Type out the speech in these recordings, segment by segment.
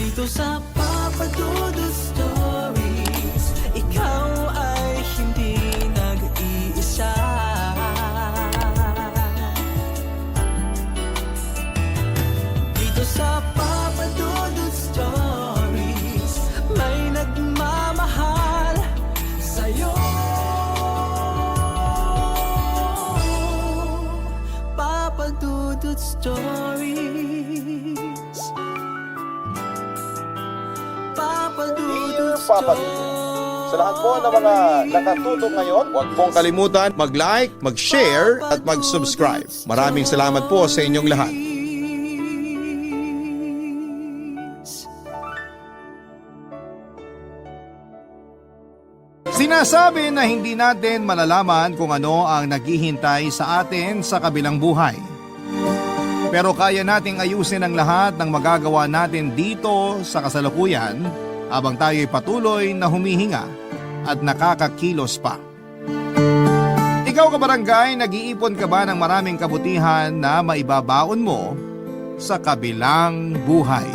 Dito sa Papa Dudut Stories, ikaw ay hindi nag-iisa. Dito sa Papa Dudut Stories, may nagmamahal sa'yo. Papa Dudut Stories. Papa Dudut Papa Dudut. Sa lahat po ng mga nakatutok ngayon, huwag pong kalimutan mag-like, mag-share at mag-subscribe. Maraming salamat po sa inyong lahat. Sinasabi na hindi natin malalaman kung ano ang naghihintay sa atin sa kabilang buhay. Pero kaya nating ayusin ang lahat ng magagawa natin dito sa kasalukuyan habang tayo'y patuloy na humihinga at nakakakilos pa. Ikaw kabarangay, nag-iipon ka ba ng maraming kabutihan na maibabaon mo sa kabilang buhay?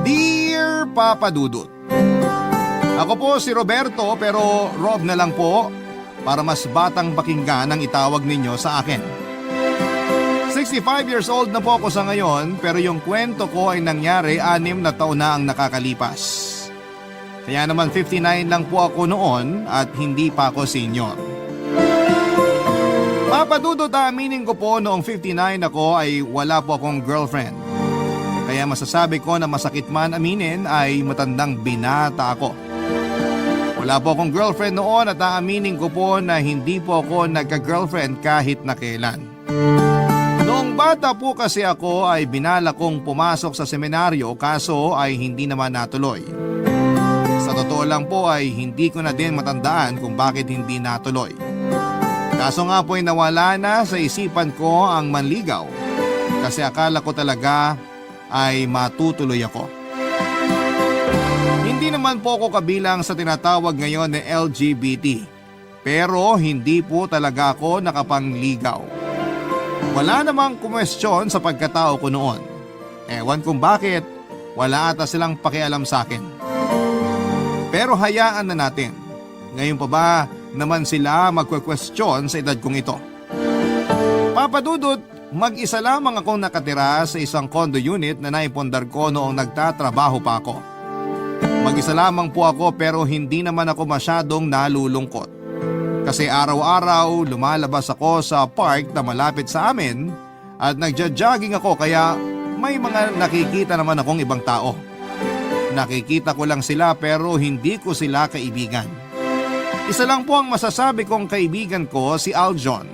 Dear Papa Dudut, ako po si Roberto pero Rob na lang po para mas batang pakinggan ang itawag ninyo sa akin. 65 years old na po ako sa ngayon pero yung kwento ko ay nangyari 6 na taon na ang nakakalipas. Kaya naman 59 lang po ako noon at hindi pa ako senior. Papadudot, aminin ko po noong 59 ako ay wala po akong girlfriend. Kaya masasabi ko na masakit man aminin ay matandang binata ako. Wala po akong girlfriend noon at aaminin ko po na hindi po ako nagka-girlfriend kahit na kailan. Noong bata po kasi ako ay binala kong pumasok sa seminaryo kaso ay hindi naman natuloy. Sa totoo lang po ay hindi ko na din matandaan kung bakit hindi natuloy. Kaso nga po ay nawala na sa isipan ko ang manligaw kasi akala ko talaga ay matutuloy ako. Hindi naman po ako kabilang sa tinatawag ngayon na LGBT pero hindi po talaga ako nakapangligaw. Wala namang kumwestiyon sa pagkatao ko noon. Ewan kung bakit, wala ata silang pakialam sa akin. Pero hayaan na natin. Ngayon pa ba naman sila magkwekwestiyon sa edad kong ito? Papadudot, mag-isa lamang akong nakatira sa isang condo unit na naipundar ko noong nagtatrabaho pa ako. Mag-isa lamang po ako pero hindi naman ako masyadong nalulungkot. Kasi araw-araw lumalabas ako sa park na malapit sa amin at nagja-jogging ako kaya may mga nakikita naman akong ibang tao. Nakikita ko lang sila pero hindi ko sila kaibigan. Isa lang po ang masasabi kong kaibigan ko, si Aljon.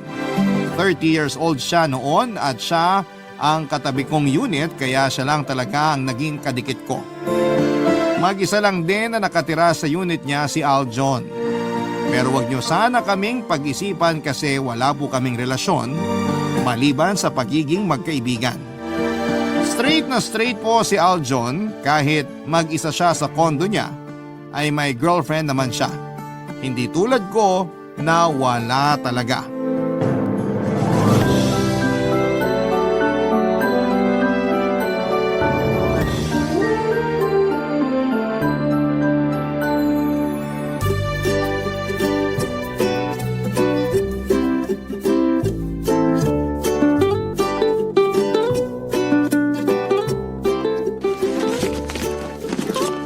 30 years old siya noon at siya ang katabi kong unit kaya siya lang talaga ang naging kadikit ko. Mag-isa lang din na nakatira sa unit niya si Aljon. Pero wag niyo sana kaming pag-isipan kasi wala po kaming relasyon maliban sa pagiging magkaibigan. Straight na straight po si Aljon kahit mag-isa siya sa condo niya ay may girlfriend naman siya. Hindi tulad ko na wala talaga.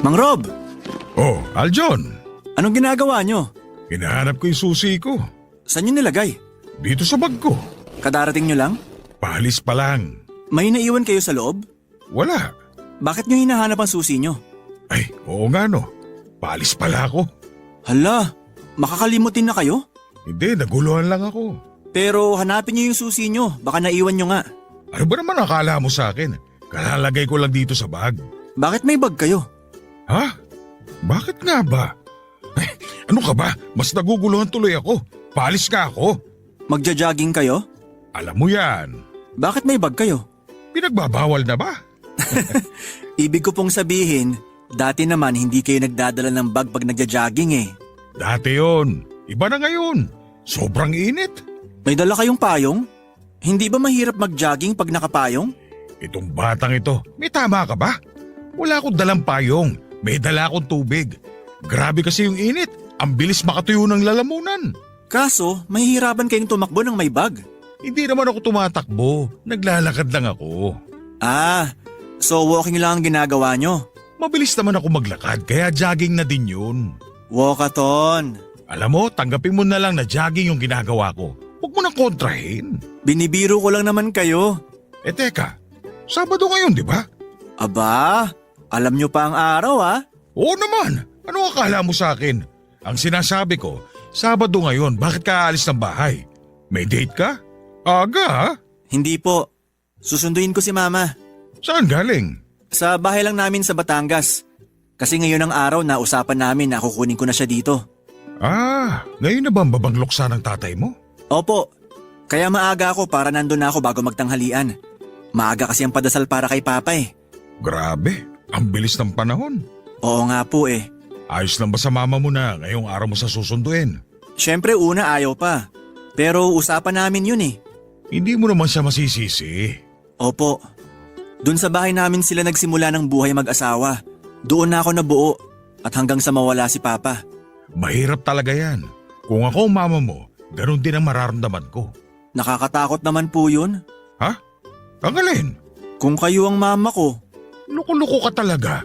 Mang Rob, Oh, Aljon. anong ginagawa nyo? Hinahanap ko yung susi ko. Saan nyo nilagay? Dito sa bag ko. Kadarating nyo lang? Palis pa lang. May naiwan kayo sa loob? Wala. Bakit nyo hinahanap ang susi nyo? Ay, oo nga no. Palis pala ako. Hala, makakalimutin na kayo? Hindi, naguluhan lang ako. Pero hanapin nyo yung susi nyo, baka naiwan nyo nga. Ano ba naman akala mo sa akin? Kalalagay ko lang dito sa bag. Bakit may bag kayo? Ha? Bakit nga ba? Ay, ano ka ba? Mas naguguluhan tuloy ako. Palis ka ako. Magja-jogging kayo? Alam mo yan. Bakit may bag kayo? Pinagbabawal na ba? Ibig ko pong sabihin, dati naman hindi kayo nagdadala ng bag pag nagja-jogging eh. Dati yon. Iba na ngayon. Sobrang init. May dala kayong payong? Hindi ba mahirap mag-jogging pag nakapayong? Itong batang ito, may tama ka ba? Wala akong dalang payong, may dala akong tubig. Grabe kasi yung init, ang bilis makatuyo ng lalamunan. Kaso, mahihirapan kayong tumakbo ng may bag. Hindi naman ako tumatakbo, naglalakad lang ako. Ah, so walking lang ang ginagawa nyo. Mabilis naman ako maglakad kaya jogging na din yun. Walkathon. Alam mo, tanggapin mo na lang na jogging yung ginagawa ko. Huwag mo nang kontrahin. Binibiro ko lang naman kayo. Eh teka, Sabado ngayon di ba? Aba, alam nyo pa ang araw Oo naman, ano akala mo sa akin? Ang sinasabi ko, Sabado ngayon, bakit ka aalis ng bahay? May date ka? Aga ha? Hindi po. Susunduin ko si Mama. Saan galing? Sa bahay lang namin sa Batangas. Kasi ngayon ang araw na usapan namin na kukunin ko na siya dito. Ngayon na ba ang babangloksa ng tatay mo? Opo. Kaya maaga ako para nandun na ako bago magtanghalian. Maaga kasi ang padasal para kay Papa eh. Grabe, ang bilis ng panahon. Oo nga po eh. Ayos lang ba sa mama mo na ngayong araw mo sa susunduin? Siyempre una ayaw pa. Pero usapan namin yun eh. Hindi mo naman siya masisisi. Opo. Doon sa bahay namin sila nagsimula ng buhay mag-asawa. Doon na ako nabuo at hanggang sa mawala si Papa. Mahirap talaga yan. Kung ako ang mama mo, ganun din ang mararamdaman ko. Nakakatakot naman po yun. Ha? Ang alin? Kung kayo ang mama ko. Loko-loko ka talaga.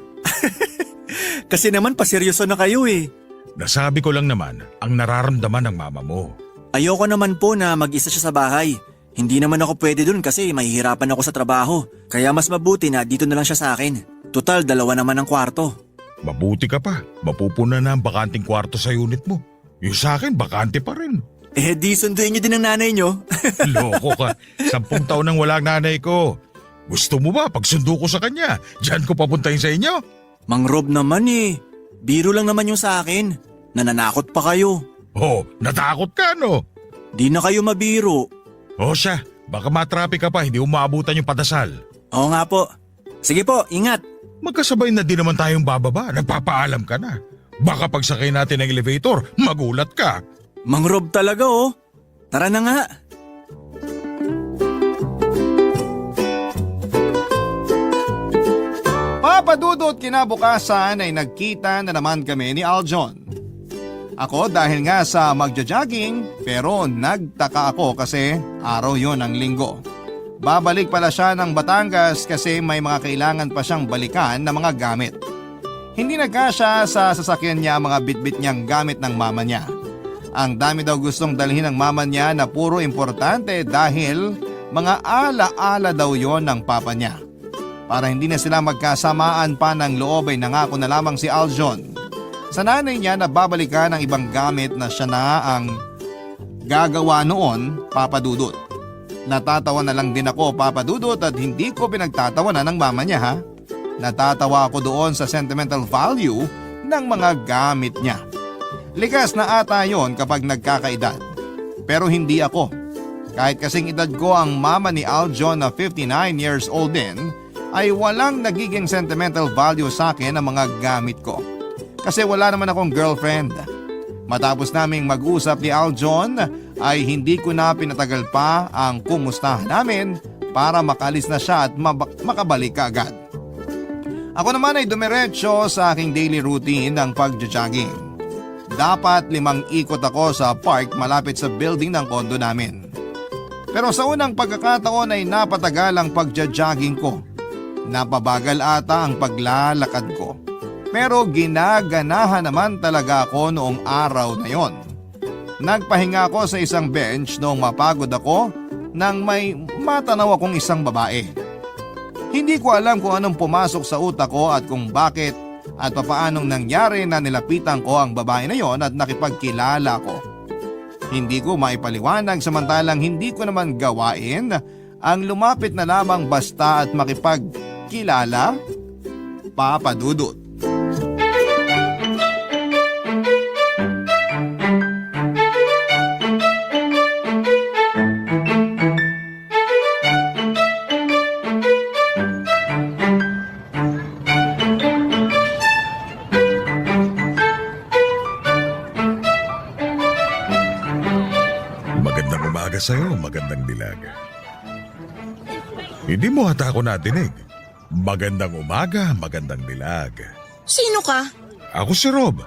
Kasi naman paseryoso na kayo eh. Nasabi ko lang naman ang nararamdaman ng mama mo. Ayoko naman po na mag-isa siya sa bahay. Hindi naman ako pwede dun kasi mahihirapan ako sa trabaho. Kaya mas mabuti na dito na lang siya sa akin. Total, 2 naman ang kwarto. Mabuti ka pa. Mapupuna na ang bakanting kwarto sa unit mo. Yung sa akin, bakante pa rin. Eh di sunduin niyo din ang nanay niyo. Loko ka. 10 taon nang wala ang nanay ko. Gusto mo ba pagsundo ko sa kanya? Diyan ko papuntahin sa inyo? Mang Rob naman eh. Biro lang naman yung sa akin. Nananakot pa kayo. Oh, natakot ka no? Di na kayo mabiro. O siya, baka matraffic ka pa, hindi umaabutan yung padasal. Oo nga po. Sige po, ingat. Magkasabay na din naman tayong bababa, nagpapaalam ka na. Baka pagsakay natin ng elevator, magulat ka. Mang Rob talaga oh. Tara na nga. Papadudot kinabukasan ay nagkita na naman kami ni Aljon. Ako dahil nga sa magja-jogging pero nagtaka ako kasi araw yon ng linggo. Babalik pala siya ng Batangas kasi may mga kailangan pa siyang balikan na mga gamit. Hindi nagkasya sa sasakyan niya ang mga bitbit niyang gamit ng mama niya. Ang dami daw gustong dalhin ng mama niya na puro importante dahil mga ala-ala daw yon ng papa niya. Para hindi na sila magkasamaan pa ng loob ay nangako na lamang si Aljon sa nanay niya na babalikan ng ibang gamit na siya na ang gagawa noon, Papa Dudut. Natatawa na lang din ako, Papa Dudut, at hindi ko pinagtatawanan ng mama niya ha. Natatawa ako doon sa sentimental value ng mga gamit niya. Likas na ata yon kapag nagkakaedad. Pero hindi ako. Kahit kasing edad ko ang mama ni Aljon na 59 years old din, ay walang nagiging sentimental value sa akin ang mga gamit ko. Kasi wala naman akong girlfriend. Matapos naming mag-usap ni Aljon ay hindi ko na pinatagal pa ang kumustahan namin para makalis na siya at makabalik kaagad. Ako naman ay dumiretso sa aking daily routine ng pag-jogging. Dapat 5 ikot ako sa park malapit sa building ng kondo namin. Pero sa unang pagkakataon ay napatagal ang pag-jogging ko. Napabagal ata ang paglalakad ko. Pero ginaganahan naman talaga ako noong araw na yon. Nagpahinga ako sa isang bench noong mapagod ako nang may matanaw akong isang babae. Hindi ko alam kung anong pumasok sa utak ko at kung bakit at papaanong nangyari na nilapitan ko ang babae na yon at nakipagkilala ko. Hindi ko maipaliwanag samantalang hindi ko naman gawain ang lumapit na lamang basta at makipagkilala, Papa Dudut. Magandang umaga sa'yo, magandang dilag. Hindi mo ata ako nadinig. Magandang umaga, magandang dilag. Sino ka? Ako si Rob.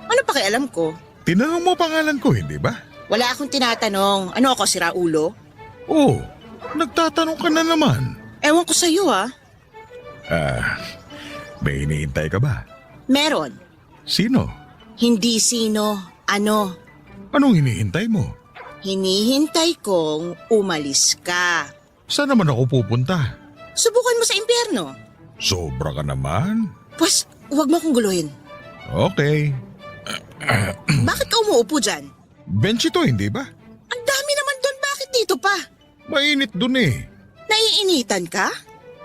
Ano pakialam ko? Tinanong mo pangalan ko, hindi ba? Wala akong tinatanong. Ano ako, si Raulo? Oo, nagtatanong ka na naman. Ewan ko sa'yo May iniintay ka ba? Meron. Sino? Hindi sino, ano. Anong hinihintay mo? Hinihintay kong umalis ka. Saan naman ako pupunta? Subukan mo sa impyerno. Sobra ka naman. Pues, huwag mo akong guluhin. Okay. Bakit ka umuupo dyan? Bench ito, hindi ba? Ang dami naman doon, bakit dito pa? Mainit dun eh. Naiinitan ka?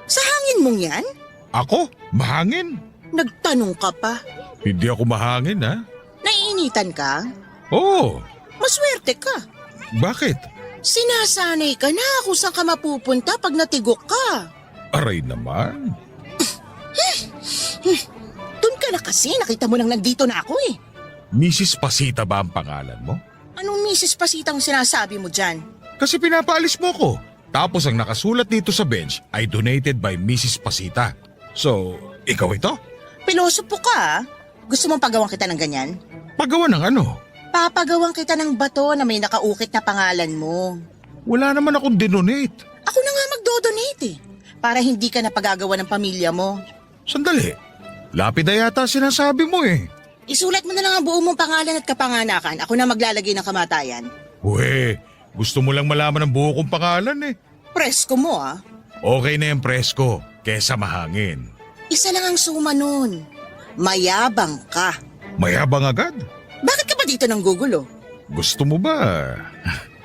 Sa hangin mong yan? Ako? Mahangin? Nagtanong ka pa. Hindi ako mahangin ha? Naiinitan ka? Oo. Maswerte ka. Bakit? Sinasanay ka na kung saan ka mapupunta pag natigok ka. Aray naman. Doon ka na kasi, nakita mo nang nandito na ako eh. Mrs. Pasita ba ang pangalan mo? Anong Mrs. Pasitang sinasabi mo dyan? Kasi pinapaalis mo ko. Tapos ang nakasulat dito sa bench ay donated by Mrs. Pasita. So, ikaw ito? Pilosopo ka ah. Gusto mong pagawan kita ng ganyan? Pagawa ng ano? Papagawan kita ng bato na may nakaukit na pangalan mo. Wala naman akong dinonate. Ako na nga magdodonate eh. Para hindi ka napagagawa ng pamilya mo. Sandali. Lapida yata sinasabi mo eh. Isulat mo na lang ang buo mong pangalan at kapanganakan. Ako na maglalagay ng kamatayan. Uwe, gusto mo lang malaman ang buo kong pangalan eh. Presko mo ah. Okay na yung presko, kesa mahangin. Isa lang ang suma nun. Mayabang ka. Mayabang agad? Bakit ka ba dito nang gugulo? Gusto mo ba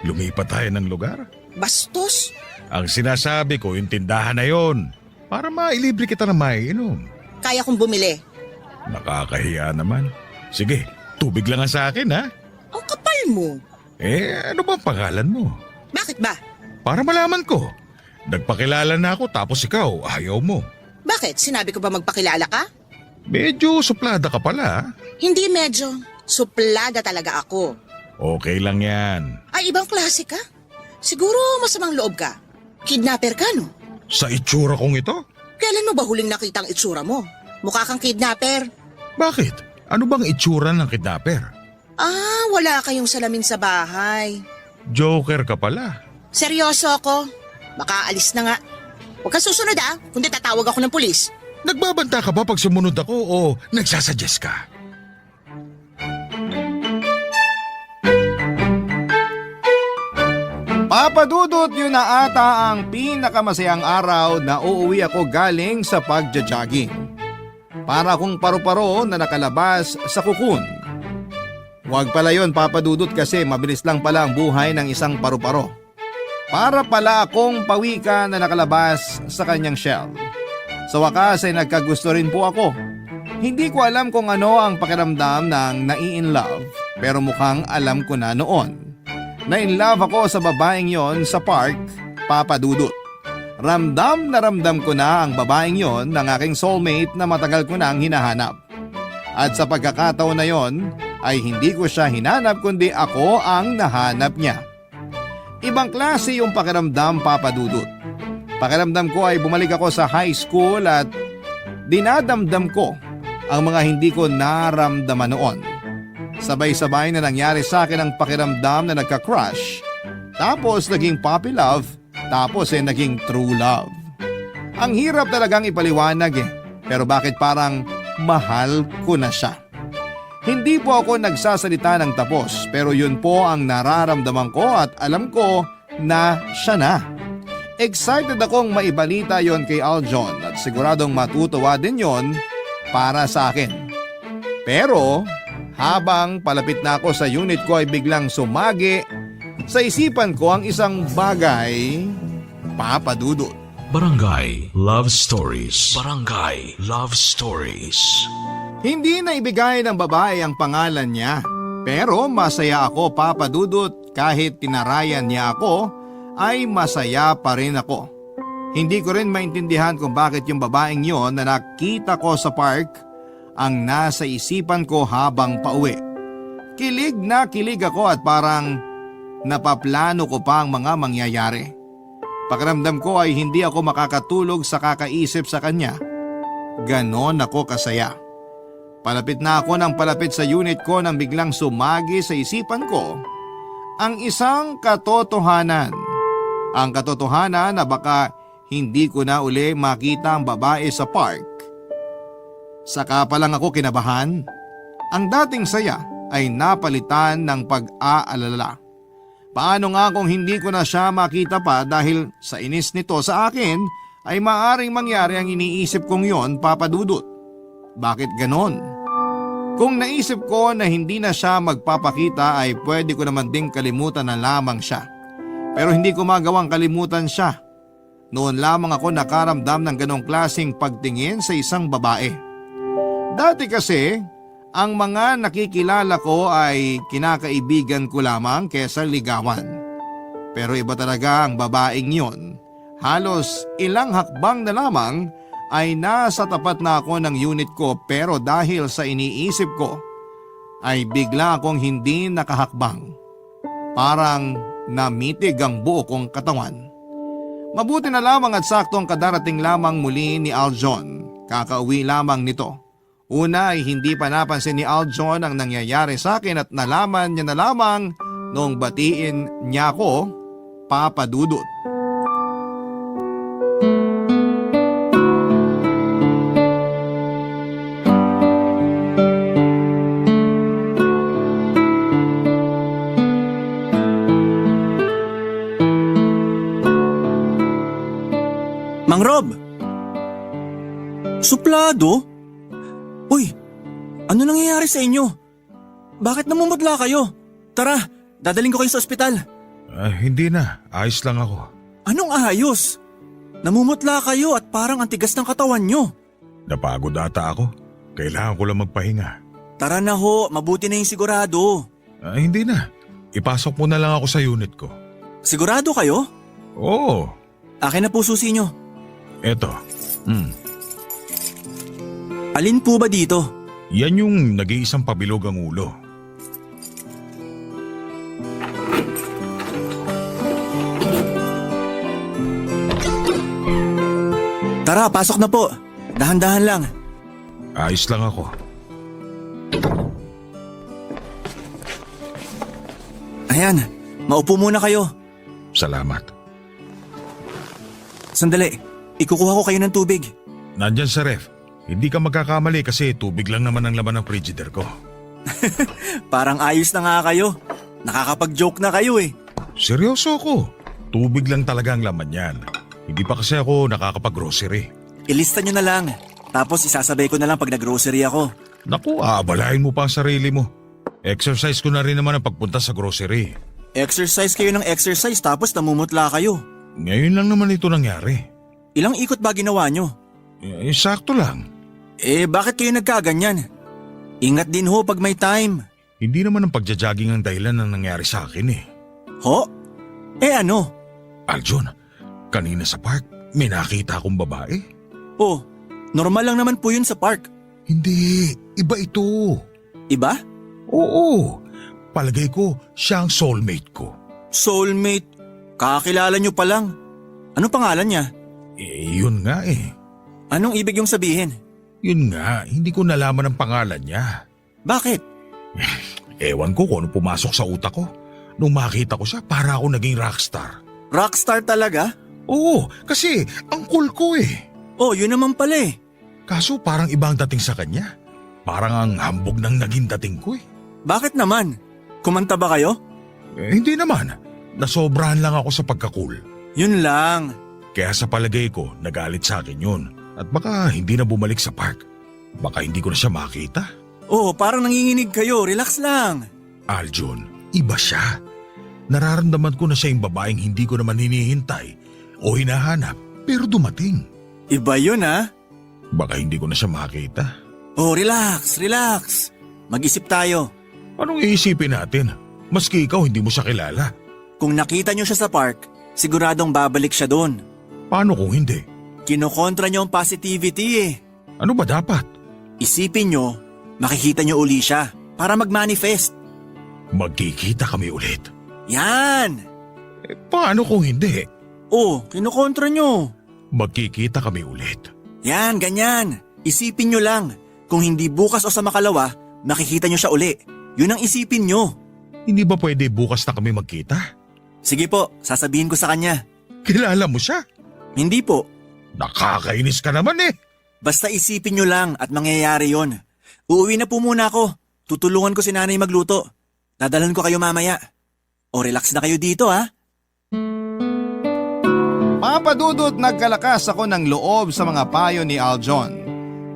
lumipat tayo ng lugar? Bastos? Ang sinasabi ko, yung tindahan na yon. Para mailibre kita na maiinom. Kaya kong bumili. Nakakahiya naman. Sige, tubig lang ang sa akin ha. Ang kapal mo. Ano ba ang pangalan mo? Bakit ba? Para malaman ko. Nagpakilala na ako tapos ikaw, ayaw mo. Bakit? Sinabi ko ba magpakilala ka? Medyo suplada ka pala ha? Hindi medyo. Suplada talaga ako. Okay lang yan. Ay, ibang klase ka? Siguro masamang loob ka. Kidnapper ka, no? Sa itsura kong ito? Kailan mo ba huling nakita ang itsura mo? Mukha kang kidnapper. Bakit? Ano bang itsura ng kidnapper? Ah, wala kayong salamin sa bahay. Joker ka pala. Seryoso ako. Makaalis na nga. Huwag kang susunod kundi tatawag ako ng pulis. Nagbabanta ka ba pag sumunod ako o nagsasuggest ka? Papadudot, yun na ata ang pinakamasayang araw na uuwi ako galing sa pagja-jogging. Para akong paru-paro na nakalabas sa kukun. Huwag pala yun, Papadudot, kasi mabilis lang pala ang buhay ng isang paru-paro. Para pala akong pawika na nakalabas sa kanyang shell. Sa wakas ay nagkagusto rin po ako. Hindi ko alam kung ano ang pakiramdam ng nai-in-love, pero mukhang alam ko na noon. Na-in-love ako sa babaeng yon sa park, Papadudot. Ramdam na ramdam ko na ang babaeng yon ng aking soulmate na matagal ko nang hinahanap. At sa pagkakataon na yon ay hindi ko siya hinanap kundi ako ang nahanap niya. Ibang klase yung pakiramdam, Papadudot. Pakiramdam ko ay bumalik ako sa high school at dinadamdam ko ang mga hindi ko naramdaman noon. Sabay-sabay na nangyari sa akin ang pakiramdam na nagka-crush, tapos naging puppy love, tapos naging true love. Ang hirap talagang ipaliwanag pero bakit parang mahal ko na siya. Hindi po ako nagsasalita ng tapos pero yun po ang nararamdaman ko at alam ko na siya na. Excited akong maibalita yon kay Aljon at siguradong matutuwa din yon para sa akin. Pero habang palapit na ako sa unit ko ay biglang sumagi sa isipan ko ang isang bagay, Papadudot. Barangay Love Stories. Barangay Love Stories. Hindi na ibigay ng babae ang pangalan niya. Pero masaya ako, Papadudot, kahit tinarayan niya ako ay masaya pa rin ako. Hindi ko rin maintindihan kung bakit yung babaeng yon na nakita ko sa park ang nasa isipan ko habang pauwi. Kilig na kilig ako at parang napaplano ko pa ang mga mangyayari. Pakiramdam ko ay hindi ako makakatulog sa kakaisip sa kanya. Ganon ako kasaya. Palapit na ako ng palapit sa unit ko nang biglang sumagi sa isipan ko ang isang katotohanan. Ang katotohanan na baka hindi ko na uli makita ang babae sa park. Saka pa lang ako kinabahan. Ang dating saya ay napalitan ng pag-aalala. Paano nga kung hindi ko na siya makita pa dahil sa inis nito sa akin ay maaring mangyari ang iniisip kong yon, Papa Dudut. Bakit ganon? Kung naisip ko na hindi na siya magpapakita ay pwede ko naman ding kalimutan na lamang siya. Pero hindi ko magawang kalimutan siya. Noon lamang ako nakaramdam ng ganong klaseng pagtingin sa isang babae. Dati kasi, ang mga nakikilala ko ay kinakaibigan ko lamang kesa ligawan. Pero iba talaga ang babaeng yon. Halos ilang hakbang na lamang ay nasa tapat na ako ng unit ko pero dahil sa iniisip ko ay bigla akong hindi nakahakbang. Parang namitig ang buo kong katawan. Mabuti na lamang at saktong kadarating lamang muli ni Aljon. Kakauwi lamang nito. Una ay hindi pa napansin ni Aljon ang nangyayari sa akin at nalaman niya na lamang noong batiin niya ako, Papa Dudut. Mang Rob! Suplado? Uy, ano nangyayari sa inyo? Bakit namumutla kayo? Tara, dadaling ko kayo sa ospital. Hindi na. Ayos lang ako. Anong ayos? Namumutla kayo at parang ang tigas ng katawan nyo. Napagod ata ako. Kailangan ko lang magpahinga. Tara na ho, mabuti na yung sigurado. Hindi na. Ipasok mo na lang ako sa unit ko. Sigurado kayo? Oo. Akin na po susi nyo. Eto. Alin po ba dito? Yan yung nag-iisang pabilog ang ulo. Tara, pasok na po. Dahan-dahan lang. Ayos lang ako. Ayan, maupo muna kayo. Salamat. Sandali, ikukuha ko kayo ng tubig. Nandyan sa ref. Hindi ka magkakamali kasi tubig lang naman ang laman ng frigider ko. Parang ayos na nga kayo. Nakakapag-joke na kayo eh. Seryoso ko. Tubig lang talaga ang laman yan. Hindi pa kasi ako nakakapag-grocery. Ilista nyo na lang. Tapos isasabay ko na lang pag nag-grocery ako. Naku, aabalahin mo pa ang sarili mo. Exercise ko na rin naman ang pagpunta sa grocery. Exercise kayo ng exercise tapos namumutla kayo. Ngayon lang naman ito nangyari. Ilang ikot ba ginawa nyo? Sakto lang. Bakit kayo nagkaganyan? Ingat din ho pag may time. Hindi naman ang pagja-jogging ang dahilan ng nangyari sa akin eh. Ho? Ano? Aljon, kanina sa park, may nakita akong babae. Oh, normal lang naman po yun sa park. Hindi, iba ito. Iba? Oo, palagay ko siya ang soulmate ko. Soulmate? Kakilala nyo pa lang. Anong pangalan niya? Yun nga eh. Anong ibig yung sabihin? Yun nga, hindi ko nalaman ang pangalan niya. Bakit? Ewan ko kung ano pumasok sa utak ko. Nung makita ko siya, para ako naging rockstar. Rockstar talaga? Oo, kasi ang cool ko eh. Oh, yun naman pala eh. Kaso parang ibang dating sa kanya. Parang ang hambog ng naging dating ko eh. Bakit naman? Kumanta ba kayo? Hindi naman. Nasobrahan lang ako sa pagka-cool. Yun lang. Kaya sa palagay ko, nagalit sa akin yun. At baka hindi na bumalik sa park. Baka hindi ko na siya makita. Oh, parang nanginginig kayo. Relax lang. Aljon, iba siya. Nararamdaman ko na siya yung babaeng hindi ko naman hinihintay o hinahanap pero dumating. Iba yun ah. Baka hindi ko na siya makita. Oh, relax, relax. Mag-isip tayo. Anong iisipin natin? Maski ikaw hindi mo siya kilala. Kung nakita nyo siya sa park, siguradong babalik siya doon. Paano kung hindi? Kinokontra nyo ang positivity eh. Ano ba dapat? Isipin nyo, makikita nyo uli siya para mag-manifest. Magkikita kami ulit. Yan! Paano kung hindi? Oh, kinukontra nyo. Magkikita kami ulit. Yan, ganyan. Isipin nyo lang. Kung hindi bukas o sa makalawa, makikita nyo siya uli. Yun ang isipin nyo. Hindi ba pwede bukas na kami magkita? Sige po, sasabihin ko sa kanya. Kilala mo siya? Hindi po. Nakakainis ka naman eh. Basta isipin nyo lang at mangyayari yon. Uuwi na po muna ako. Tutulungan ko si nanay magluto. Dadalan ko kayo mamaya. O relax na kayo dito ha. Papadudot nagkalakas ako ng loob sa mga payo ni Aljon.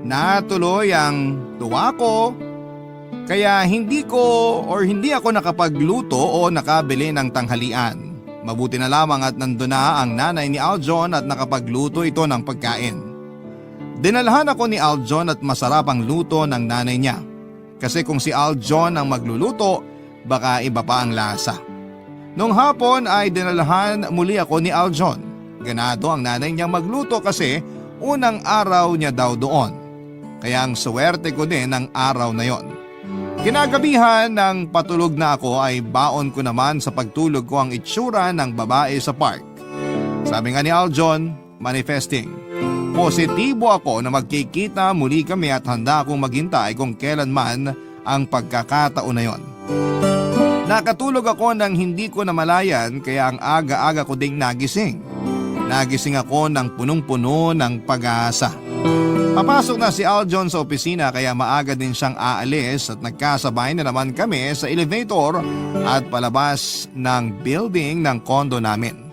Natuloy ang tuwa ko, kaya hindi ako nakapagluto o nakabili ng tanghalian. Mabuti na lamang at nandun na ang nanay ni Aljon at nakapagluto ito ng pagkain. Dinalhan ako ni Aljon at masarap ang luto ng nanay niya. Kasi kung si Aljon ang magluluto, baka iba pa ang lasa. Nung hapon ay dinalhan muli ako ni Aljon. Ganado ang nanay niyang magluto kasi unang araw niya daw doon. Kaya ang swerte ko din ang araw na yon. Kinagabihan ng patulog na ako ay baon ko naman sa pagtulog ko ang itsura ng babae sa park. Sabi nga ni Aljon, manifesting. Positibo ako na magkikita muli kami at handa akong maghintay kung kailanman ang pagkakataon na yon. Nakatulog ako nang hindi ko namalayan kaya ang aga-aga ko ding nagising. Nagising ako ng punong-puno ng pag-asa. Papasok na si Aljon sa opisina kaya maaga din siyang aalis at nagkasabay na naman kami sa elevator at palabas ng building ng kondo namin.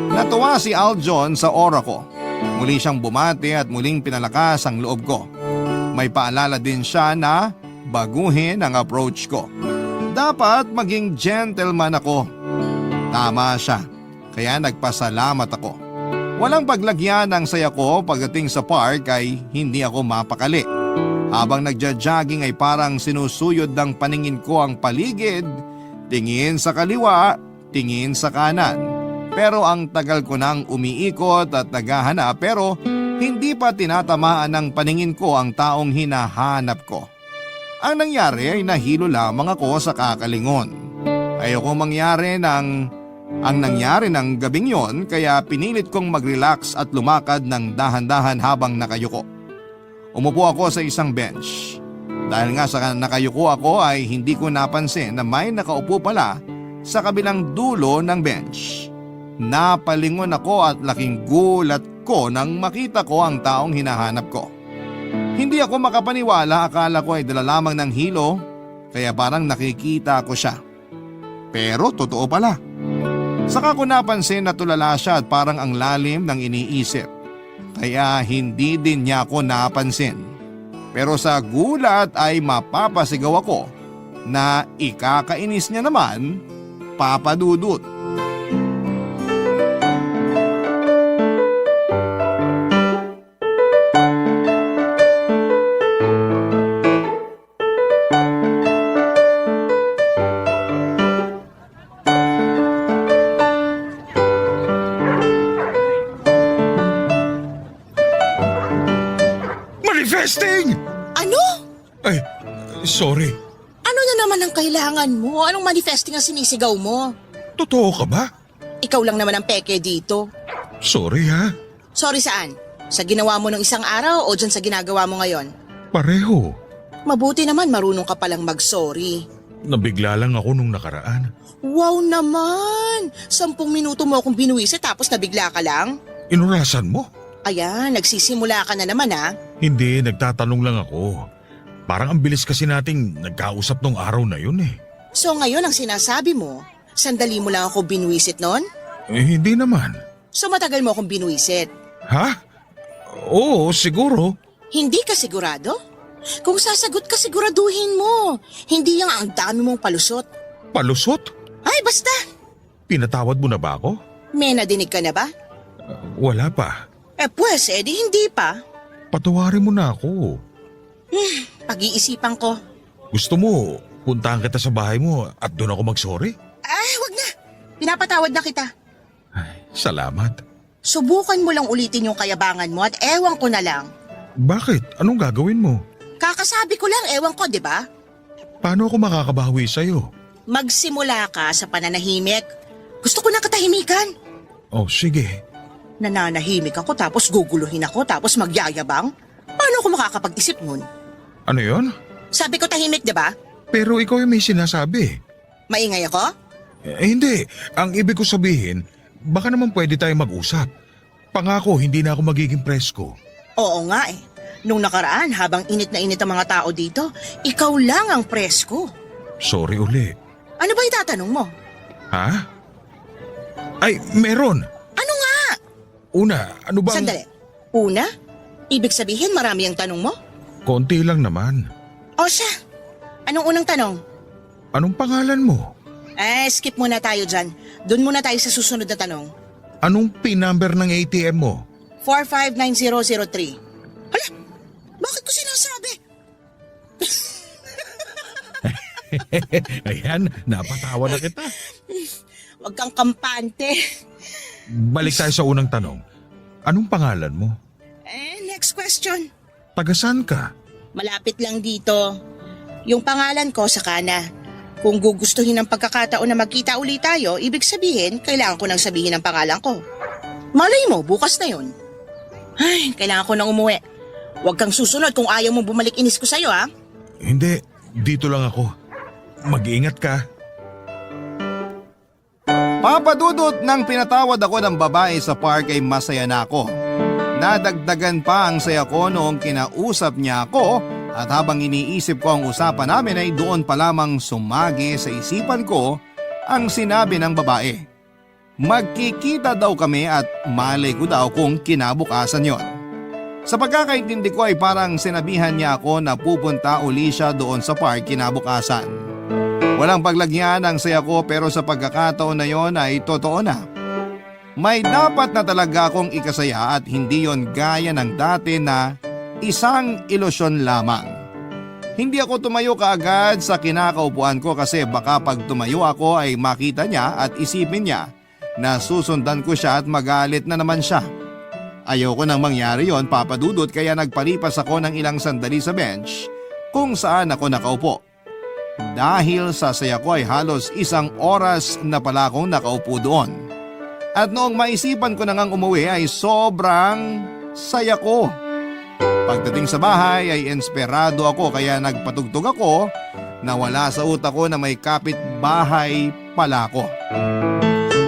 Natuwa si Aljon sa aura ko. Muli siyang bumati at muling pinalakas ang loob ko. May paalala din siya na baguhin ang approach ko. Dapat maging gentleman ako. Tama siya, kaya nagpasalamat ako. Walang paglagyan ng saya ko pagdating sa park ay hindi ako mapakali. Habang nagja-jogging ay parang sinusuyod ng paningin ko ang paligid, tingin sa kaliwa, tingin sa kanan. Pero ang tagal ko nang umiikot at naghahanap pero hindi pa tinatamaan ng paningin ko ang taong hinahanap ko. Ang nangyari ay nahilo lamang ako sa kakalingon. Ayoko mangyari ang nangyari ng gabing yon kaya pinilit kong mag-relax at lumakad ng dahan-dahan habang nakayuko. Umupo ako sa isang bench. Dahil nga sa nakayuko ako ay hindi ko napansin na may nakaupo pala sa kabilang dulo ng bench. Napalingon ako at laking gulat ko nang makita ko ang taong hinahanap ko. Hindi ako makapaniwala, akala ko ay dala lamang ng hilo kaya parang nakikita ko siya. Pero totoo pala. Saka ko napansin na tulala siya at parang ang lalim ng iniisip. Kaya hindi din niya ako napansin. Pero sa gulat ay mapapasigaw ako na ikakainis niya naman, papadudot. Manifesting! Ano? Ay, sorry. Ano na naman ang kailangan mo? Anong manifesting ang sinisigaw mo? Totoo ka ba? Ikaw lang naman ang peke dito. Sorry ha. Sorry saan? Sa ginawa mo ng isang araw o dyan sa ginagawa mo ngayon? Pareho. Mabuti naman marunong ka palang mag-sorry. Nabigla lang ako nung nakaraan. Wow naman! 10 minuto mo akong binuwisit tapos nabigla ka lang? Inurasan mo? Ayan, nagsisimula ka na naman ha. Hindi, nagtatanong lang ako. Parang ang bilis kasi nating nagkausap nung araw na yun eh. So ngayon ang sinasabi mo, sandali mo lang ako binuwisit nun? Hindi naman. So matagal mo akong binuwisit? Ha? Oo, siguro. Hindi ka sigurado? Kung sasagot ka siguraduhin mo. Hindi yung ang dami mong palusot. Palusot? Ay basta! Pinatawad mo na ba ako? May nadinig ka na ba? Wala pa. Pues, edi hindi pa. Patawarin mo na ako. Pag-iisipan ko. Gusto mo, puntahan kita sa bahay mo at doon ako mag-sorry? Ay, wag na. Pinapatawad na kita. Ay, salamat. Subukan mo lang ulitin yung kayabangan mo at ewan ko na lang. Bakit? Anong gagawin mo? Kakasabi ko lang, ewan ko, di ba? Paano ako makakabawi sa'yo? Magsimula ka sa pananahimik. Gusto ko ng katahimikan. Oh, sige. Nananahimik ako tapos guguluhin ako tapos magyayabang? Paano ako makakapag-isip nun? Ano yon? Sabi ko tahimik, di ba? Pero ikaw yung may sinasabi. Maingay ako? Hindi. Ang ibig ko sabihin, baka naman pwede tayo mag-usap. Pangako, hindi na ako magiging presko. Oo nga eh. Nung nakaraan, habang init na init ang mga tao dito, ikaw lang ang presko. Sorry uli. Ano ba itatanong mo? Ha? Ay, meron. Ano nga? Una, ano bang... Sandali. Una? Ibig sabihin marami ang tanong mo? Konti lang naman. O siya, anong unang tanong? Anong pangalan mo? Skip muna tayo dyan. Doon muna tayo sa susunod na tanong. Anong PIN number ng ATM mo? 459003. Hala, bakit ko sinasabi? Ayan, napatawa na kita. Huwag kang kampante. Balik tayo sa unang tanong. Anong pangalan mo? Next question. Tagasan ka? Malapit lang dito. Yung pangalan ko sa kana. Kung gugustuhin ng pagkakataon na magkita ulit tayo, ibig sabihin, kailangan ko nang sabihin ang pangalan ko. Malay mo, bukas na yun. Ay, kailangan ko nang umuwi. Huwag kang susunod kung ayaw mo bumalik inis ko sa'yo, ha? Hindi, dito lang ako. Mag-iingat ka. Papadudot nang pinatawad ako ng babae sa park ay masaya na ako. Nadagdagan pa ang saya ko noong kinausap niya ako at habang iniisip ko ang usapan namin ay doon pa lamang sumagi sa isipan ko ang sinabi ng babae. Magkikita daw kami at malay ko daw kung kinabukasan yon. Sa pagkakaintindi ko ay parang sinabihan niya ako na pupunta uli siya doon sa park kinabukasan. Walang paglagyan ang saya ko pero sa pagkakataon na yon ay totoo na. May dapat na talaga akong ikasaya at hindi yon gaya ng dati na isang ilusyon lamang. Hindi ako tumayo kaagad sa kinakaupuan ko kasi baka pag tumayo ako ay makita niya at isipin niya na susundan ko siya at magalit na naman siya. Ayoko nang mangyari yon, papadudot, kaya nagpalipas ako ng ilang sandali sa bench kung saan ako nakaupo. Dahil sa saya ko ay halos 1 oras na pala akong nakaupo doon. At noong maisipan ko na ngang umuwi ay sobrang saya ko. Pagdating sa bahay ay inspirado ako kaya nagpatugtog ako na wala sa utak ko na may kapitbahay pala ako.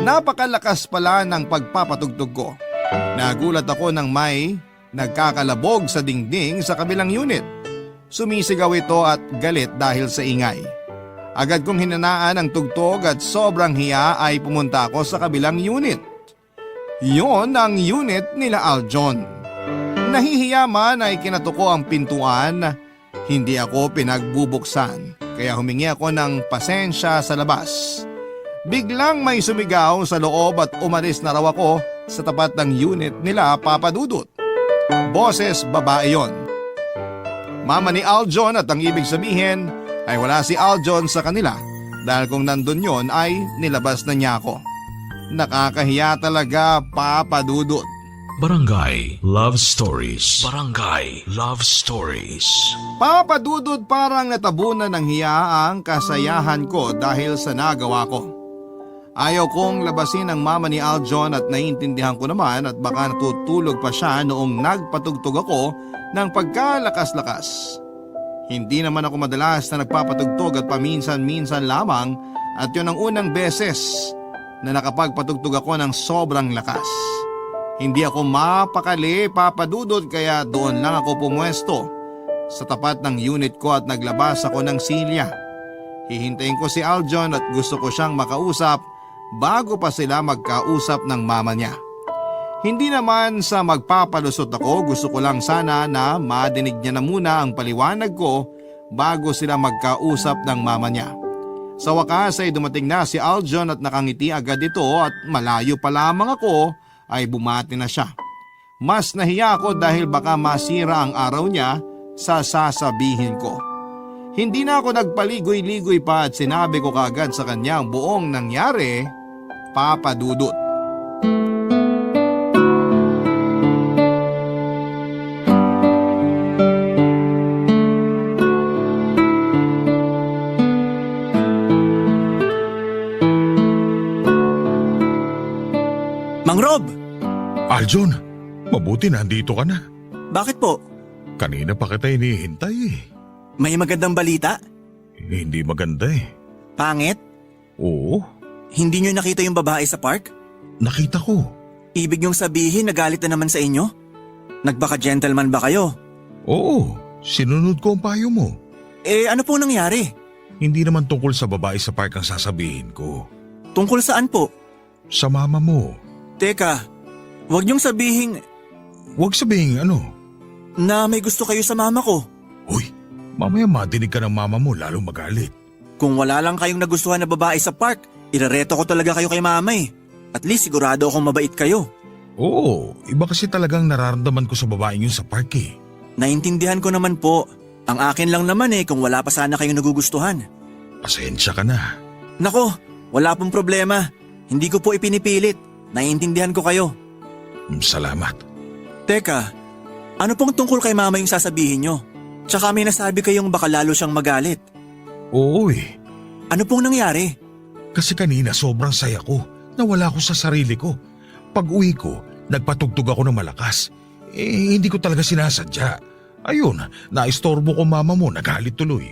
Napakalakas pala ng pagpapatugtog ko. Nagulat ako nang may nagkakalabog sa dingding sa kabilang unit. Sumisigaw ito at galit dahil sa ingay. Agad kong hinanaan ang tugtog at sobrang hiya ay pumunta ako sa kabilang unit. Yon ang unit nila Aljon. Nahihiya man ay kinatuko ang pintuan, hindi ako pinagbubuksan. Kaya humingi ako ng pasensya sa labas. Biglang may sumigaw sa loob at umalis na raw ako sa tapat ng unit nila Papadudot. Boses babae yon. Mama ni Aljon at ang ibig sabihin ay wala si Aljon sa kanila dahil kung nandun yon ay nilabas na niya ako. Nakakahiya talaga, Papadudot. Barangay Love Stories. Barangay Love Stories. Papadudot, parang natabunan ng hiya ang kasayahan ko dahil sa nagawa ko. Ayaw kong labasin ang mama ni Aljon at naiintindihan ko naman at baka natutulog pa siya noong nagpatugtog ako ng pagkalakas-lakas. Hindi naman ako madalas na nagpapatugtog at paminsan-minsan lamang at yun ang unang beses na nakapagpatugtog ako ng sobrang lakas. Hindi ako mapakali, Papadudot, kaya doon lang ako pumwesto sa tapat ng unit ko at naglabas ako ng silya. Hihintayin ko si Aljon at gusto ko siyang makausap bago pa sila magkausap ng mama niya. Hindi naman sa magpapalusot ako, gusto ko lang sana na madinig niya na muna ang paliwanag ko bago sila magkausap ng mama niya. Sa wakas ay dumating na si Aljon at nakangiti agad ito at malayo pa lamang ako ay bumati na siya. Mas nahiya ako dahil baka masira ang araw niya sa sasabihin ko. Hindi na ako nagpaligoy-ligoy pa at sinabi ko kaagad sa kanya ang buong nangyari, Papadudot. Mang Aljon, mabuti nandito ka na. Bakit po? Kanina pa kita hinihintay eh. May magandang balita? Hindi maganda eh. Pangit? Oo, Hindi nyo nakita yung babae sa park? nakita ko. Ibig yung sabihin nagalit na naman sa inyo? Nagbaka-gentleman ba kayo? Oo, sinunod ko ang payo mo. Eh ano po nangyari? Hindi naman tungkol sa babae sa park ang sasabihin ko. Tungkol saan po? Sa mama mo. Teka, wag niyong sabihin Huwag sabihin ano. na may gusto kayo sa mama ko. Uy, mamaya madinig ka ng mama mo lalong magalit. Kung wala lang kayong nagustuhan na babae sa park, irareto ko talaga kayo kay mama eh. At least sigurado akong mabait kayo. Oo, iba kasi talagang nararamdaman ko sa babaeng yun sa park eh. Naintindihan ko naman po. Ang akin lang naman eh kung wala pa sana kayong nagugustuhan. Pasensya ka na. Nako, wala pong problema. Hindi ko po ipinipilit. Naiintindihan ko kayo. Salamat. Teka, ano pong tungkol kay mama yung sasabihin nyo? Tsaka may nasabi kayong baka lalo siyang magalit. Oo eh, Ano pong nangyari? kasi kanina sobrang saya ko. Nawala ko sa sarili ko. Pag uwi ko, nagpatugtog ako ng malakas. Hindi ko talaga sinasadya. Ayun, naistorbo ko mama mo, nagalit tuloy.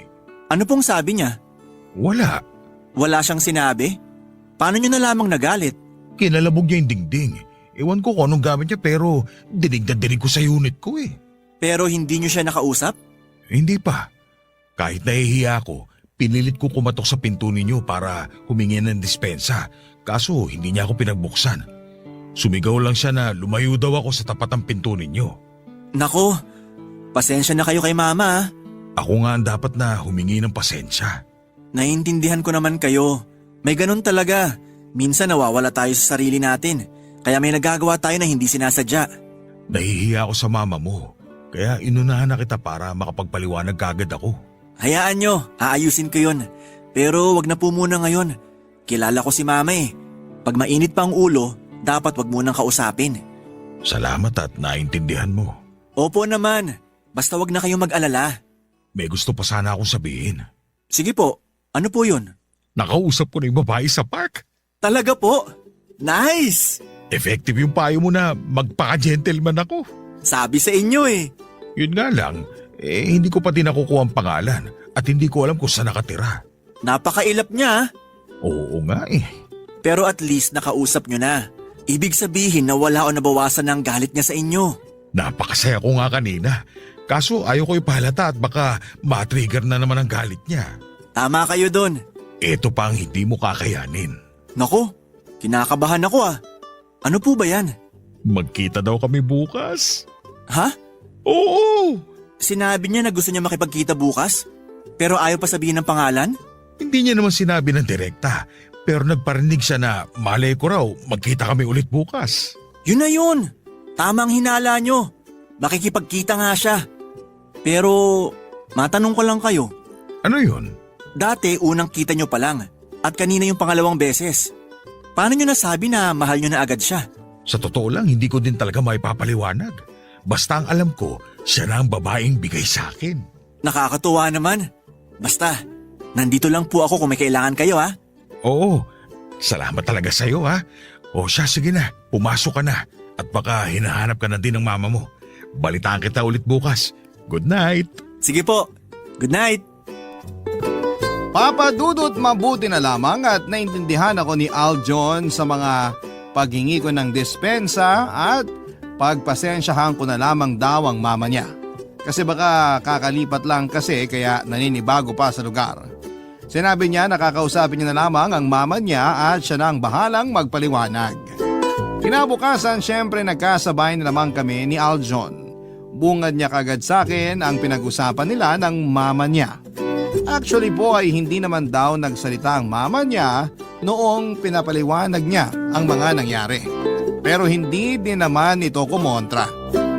Ano pong sabi niya? Wala, Wala siyang sinabi? Paano nyo na lamang nagalit? kinalabog niya yung dingding. Ewan ko kung anong gamit niya pero dinig na dinig ko sa unit ko eh. Pero hindi nyo siya nakausap? Hindi pa. Kahit nahihiya ako, pinilit ko kumatok sa pinto ninyo para humingi ng dispensa. Kaso hindi niya ako pinagbuksan. Sumigaw lang siya na lumayo daw ako sa tapat ng pinto ninyo. Nako, pasensya na kayo kay mama ah. Ako nga ang dapat na humingi ng pasensya. Naiintindihan ko naman kayo. May ganun talaga. Minsan nawawala tayo sa sarili natin. Kaya may nagagawa tayo na hindi sinasadya. Nahihiya ako sa mama mo. Kaya inunahan na kita para makapagpaliwanag kagad ako. Hayaan nyo, aayusin ko yun. Pero wag na po muna ngayon. Kilala ko si mama eh. Pag mainit pa ang ulo, dapat wag munang kausapin. Salamat at naintindihan mo. Opo naman, basta wag na kayong mag-alala. May gusto pa sana akong sabihin. Sige po, ano po yun? Nakausap ko na yung babae sa park. Talaga po? Nice! Effective yung payo mo na magpaka-gentleman ako. Sabi sa inyo eh. Yun nga lang, hindi ko pa din nakukuha ang pangalan at hindi ko alam kung saan nakatira. Napakailap niya ah. Oo nga eh. Pero at least nakausap nyo na. Ibig sabihin na wala o nabawasan ng galit niya sa inyo. Napakasaya ko nga kanina. Kaso ayaw ko ipahalata at baka matrigger na naman ang galit niya. Tama kayo dun. Ito pa ang hindi mo kakayanin. Nako, kinakabahan ako ah. Ano po ba yan? Magkita daw kami bukas. Ha? Oo! Sinabi niya na gusto niya makipagkita bukas? Pero ayaw pa sabihin ng pangalan? Hindi niya naman sinabi ng direkta. Pero nagparinig siya na malay ko raw magkita kami ulit bukas. Yun na yun. Tamang hinala nyo. Makikipagkita nga siya. Pero matanong ko lang kayo. Ano yun? Dati unang kita nyo pa lang. At kanina yung pangalawang beses. Paano nyo nasabi na mahal nyo na agad siya? Sa totoo lang, hindi ko din talaga maipapaliwanag. Basta ang alam ko, siya na ang babaeng bigay sa akin. Nakakatuwa naman. Basta, nandito lang po ako kung may kailangan kayo ha. Oo, salamat talaga sa'yo ha. O siya, sige na, pumasok ka na. At baka hinahanap ka na din ng mama mo. Balitaan kita ulit bukas. Good night. Sige po. Good night. Papa Dudut, mabuti na lamang at naintindihan ako ni Aljon sa mga paghingi ko ng dispensa at pagpasensyahan ko na lamang daw ang mama niya. Kasi baka kakalipat lang kasi kaya naninibago pa sa lugar. Sinabi niya nakakausapin niya na lamang ang mama niya at siya na ang bahalang magpaliwanag. Kinabukasan syempre nagkasabay na naman kami ni Aljon. Bungad niya kagad sa akin ang pinag-usapan nila ng mama niya. Actually po ay hindi naman daw nagsalita ang mama niya noong pinapaliwanag niya ang mga nangyari. Pero hindi din naman ito kumontra.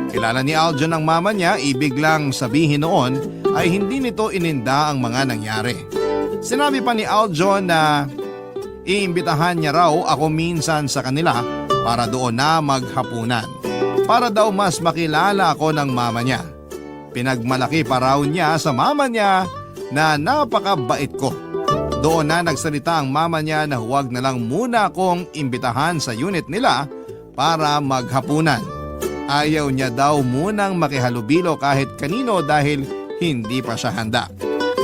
Kilala ni Aljon ang mama niya, ibig lang sabihin noon ay hindi nito ininda ang mga nangyari. Sinabi pa ni Aljon na iimbitahan niya raw ako minsan sa kanila para doon na maghapunan. Para daw mas makilala ako ng mama niya. Pinagmalaki pa raw niya sa mama niya na napakabait ko. Doon na nagsalita ang mama niya na huwag na lang muna akong imbitahan sa unit nila para maghapunan. Ayaw niya daw munang makihalubilo kahit kanino dahil hindi pa siya handa.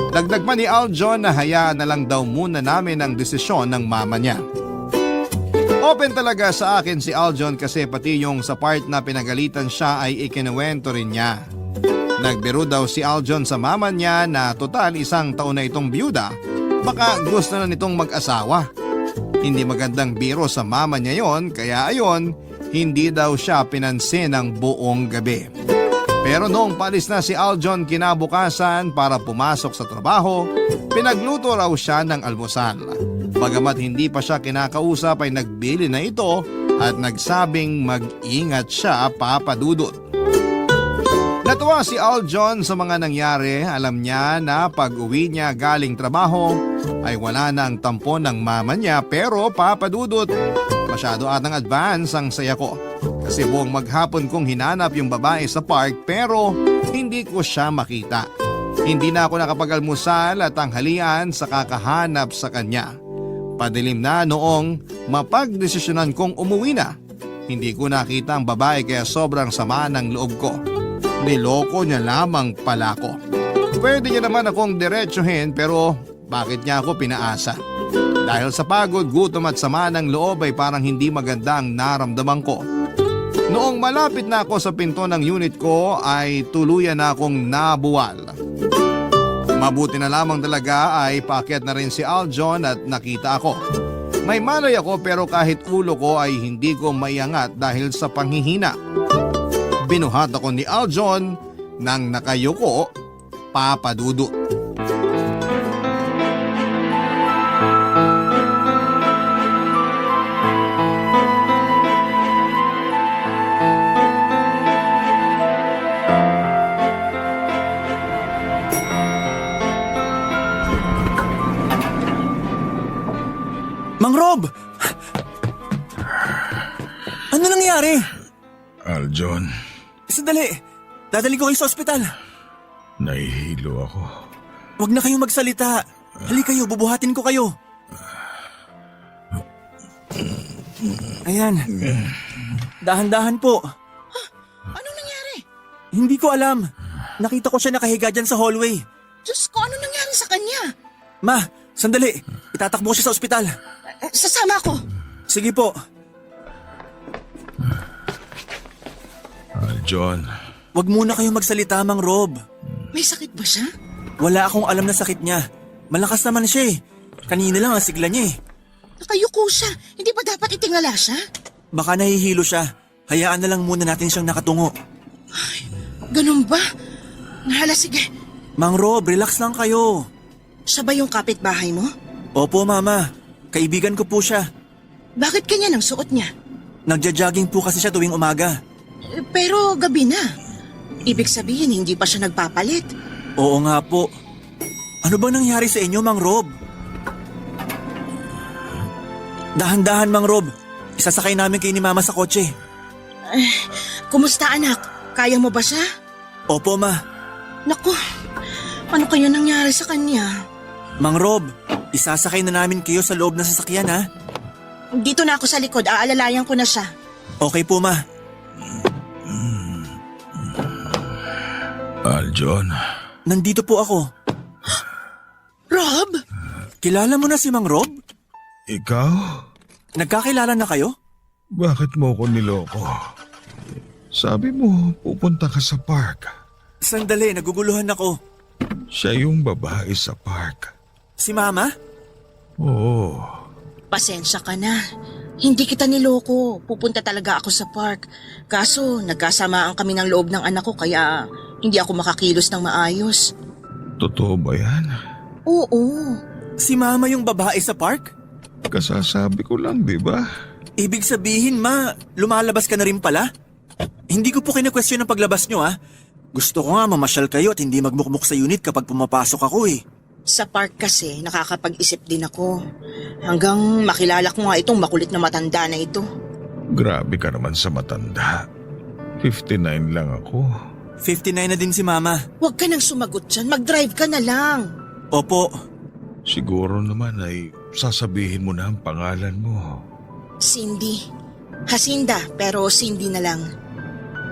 Dagdag pa ni Aljon na hayaan na lang daw muna namin ang desisyon ng mama niya. Open talaga sa akin si Aljon kasi pati yung sa part na pinagalitan siya ay ikinuwento rin niya. Nagbiro daw si Aljon sa mama niya na total 1 taon na itong byuda, baka gusto na nitong mag-asawa. Hindi magandang biro sa mama niya yon kaya ayon, hindi daw siya pinansin ng buong gabi. Pero noong palis na si Aljon kinabukasan para pumasok sa trabaho, pinagluto raw siya ng almusal. Bagamat hindi pa siya kinakausap ay nagbili na ito at nagsabing mag-ingat siya, Papa Dudut. Natuwa si Aljon sa mga nangyari. Alam niya na pag uwi niya galing trabaho ay wala na ang tampon ng mama niya, pero Papa Dudut, masyado atang advance ang saya ko. Kasi buong maghapon kong hinanap yung babae sa park pero hindi ko siya makita. Hindi na ako nakapag-almusal at tanghalian sa kakahanap sa kanya. Padilim na noong mapagdesisyonan kong umuwi na. Hindi ko nakita ang babae kaya sobrang sama ng loob ko. Niloko niya lamang pala ko. Pwede niya naman akong diretsuhin pero bakit niya ako pinaasa? Dahil sa pagod, gutom at sama ng loob ay parang hindi maganda ang naramdaman ko. Noong malapit na ako sa pinto ng unit ko ay tuluyan na akong nabuwal. Mabuti na lamang talaga ay paakyat na rin si Aljon at nakita ako. May malay ako pero kahit ulo ko ay hindi ko maiangat dahil sa panghihina. Binuhat ako ni Aljon nang nakayuko, Papa Dudut. Mang Rob! Ano nangyari? Aljon, Sandali, dadali ko kayo sa ospital. nahihilo ako. Huwag na kayong magsalita. Hali kayo, bubuhatin ko kayo. Ayan. Dahan-dahan po. Anong nangyari? Hindi ko alam. Nakita ko siya nakahiga dyan sa hallway. Diyos ko, ano nangyari sa kanya? Ma, sandali. Itatakbo ko siya sa ospital. Sasama ko. Sige po. Aljon, Huwag muna kayong magsalita, Mang Rob. May sakit ba siya? Wala akong alam na sakit niya. Malakas naman siya eh. Kanina lang ang sigla niya eh. Nakayuko siya. Hindi ba dapat itingala siya? Baka nahihilo siya. Hayaan na lang muna natin siyang nakatungo. Ganun ba? Nahala, sige. Mang Rob, relax lang kayo. Siya ba yung kapitbahay mo? Opo, Mama. Kaibigan ko po siya. Bakit kanya ang suot niya? Nagja-jogging po kasi siya tuwing umaga. Pero gabi na. Ibig sabihin, hindi pa siya nagpapalit. Oo nga po. Ano bang nangyari sa inyo, Mang Rob? Dahan-dahan, Mang Rob. Isasakay namin kayo ni Mama sa kotse. Kumusta anak? Kaya mo ba siya? Opo, Ma. Naku, ano kaya nangyari sa kanya? Mang Rob, isasakay na namin kayo sa loob ng sasakyan, ha? Dito na ako sa likod, aalalayan ko na siya. Okay po, Ma. Aljon, Nandito po ako. Rob? Kilala mo na si Mang Rob? ikaw? Nagkakilala na kayo? Bakit mo ko niloko? Sabi mo, pupunta ka sa park. Sandali, naguguluhan ako. Siya yung babae sa park. Si Mama? Oo, Pasensya ka na. Hindi kita niloko. Pupunta talaga ako sa park. Kaso, nagkasamaan kami ng loob ng anak ko kaya hindi ako makakilos ng maayos. totoo ba yan? Oo. Si Mama yung babae sa park? Kasasabi ko lang, di ba? Ibig sabihin, Ma, lumalabas ka na rin pala? Hindi ko po kina-question ang paglabas nyo, ha? Gusto ko nga mamasyal kayo at hindi magmukmuk sa unit kapag pumapasok ako, eh. Sa park kasi, nakakapag-isip din ako. Hanggang makilala ko nga itong makulit na matanda na ito. Grabe ka naman sa matanda. 59 lang ako. 59 na din si Mama. Huwag ka nang sumagot dyan. Mag-drive ka na lang. Opo. Siguro naman ay sasabihin mo na ang pangalan mo. Cindy. Jacinda, pero Cindy na lang.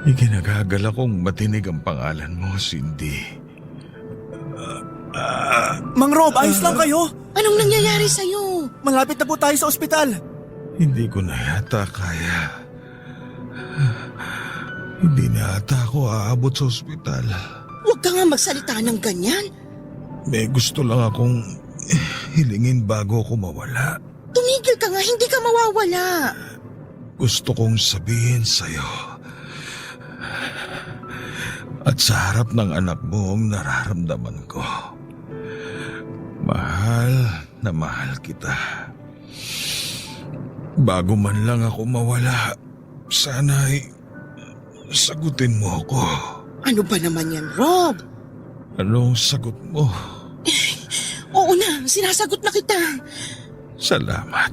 Ikinagagal akong matinig ang pangalan mo, Cindy. Mang Rob, ayos lang kayo? Anong nangyayari sa'yo? Malapit na po tayo sa ospital. Hindi ko na yata kaya. Hindi na yata ako aabot sa ospital. Huwag ka nga magsalita ng ganyan. May gusto lang akong hilingin bago ako mawala. Tumigil ka nga, hindi ka mawawala. Gusto kong sabihin sa'yo. At sa harap ng anak mo ang nararamdaman ko. Mahal na mahal kita. Bago man lang ako mawala, sana'y sagutin mo ako. Ano ba naman yan, Rob? Anong sagot mo? Oo na, sinasagot na kita. Salamat.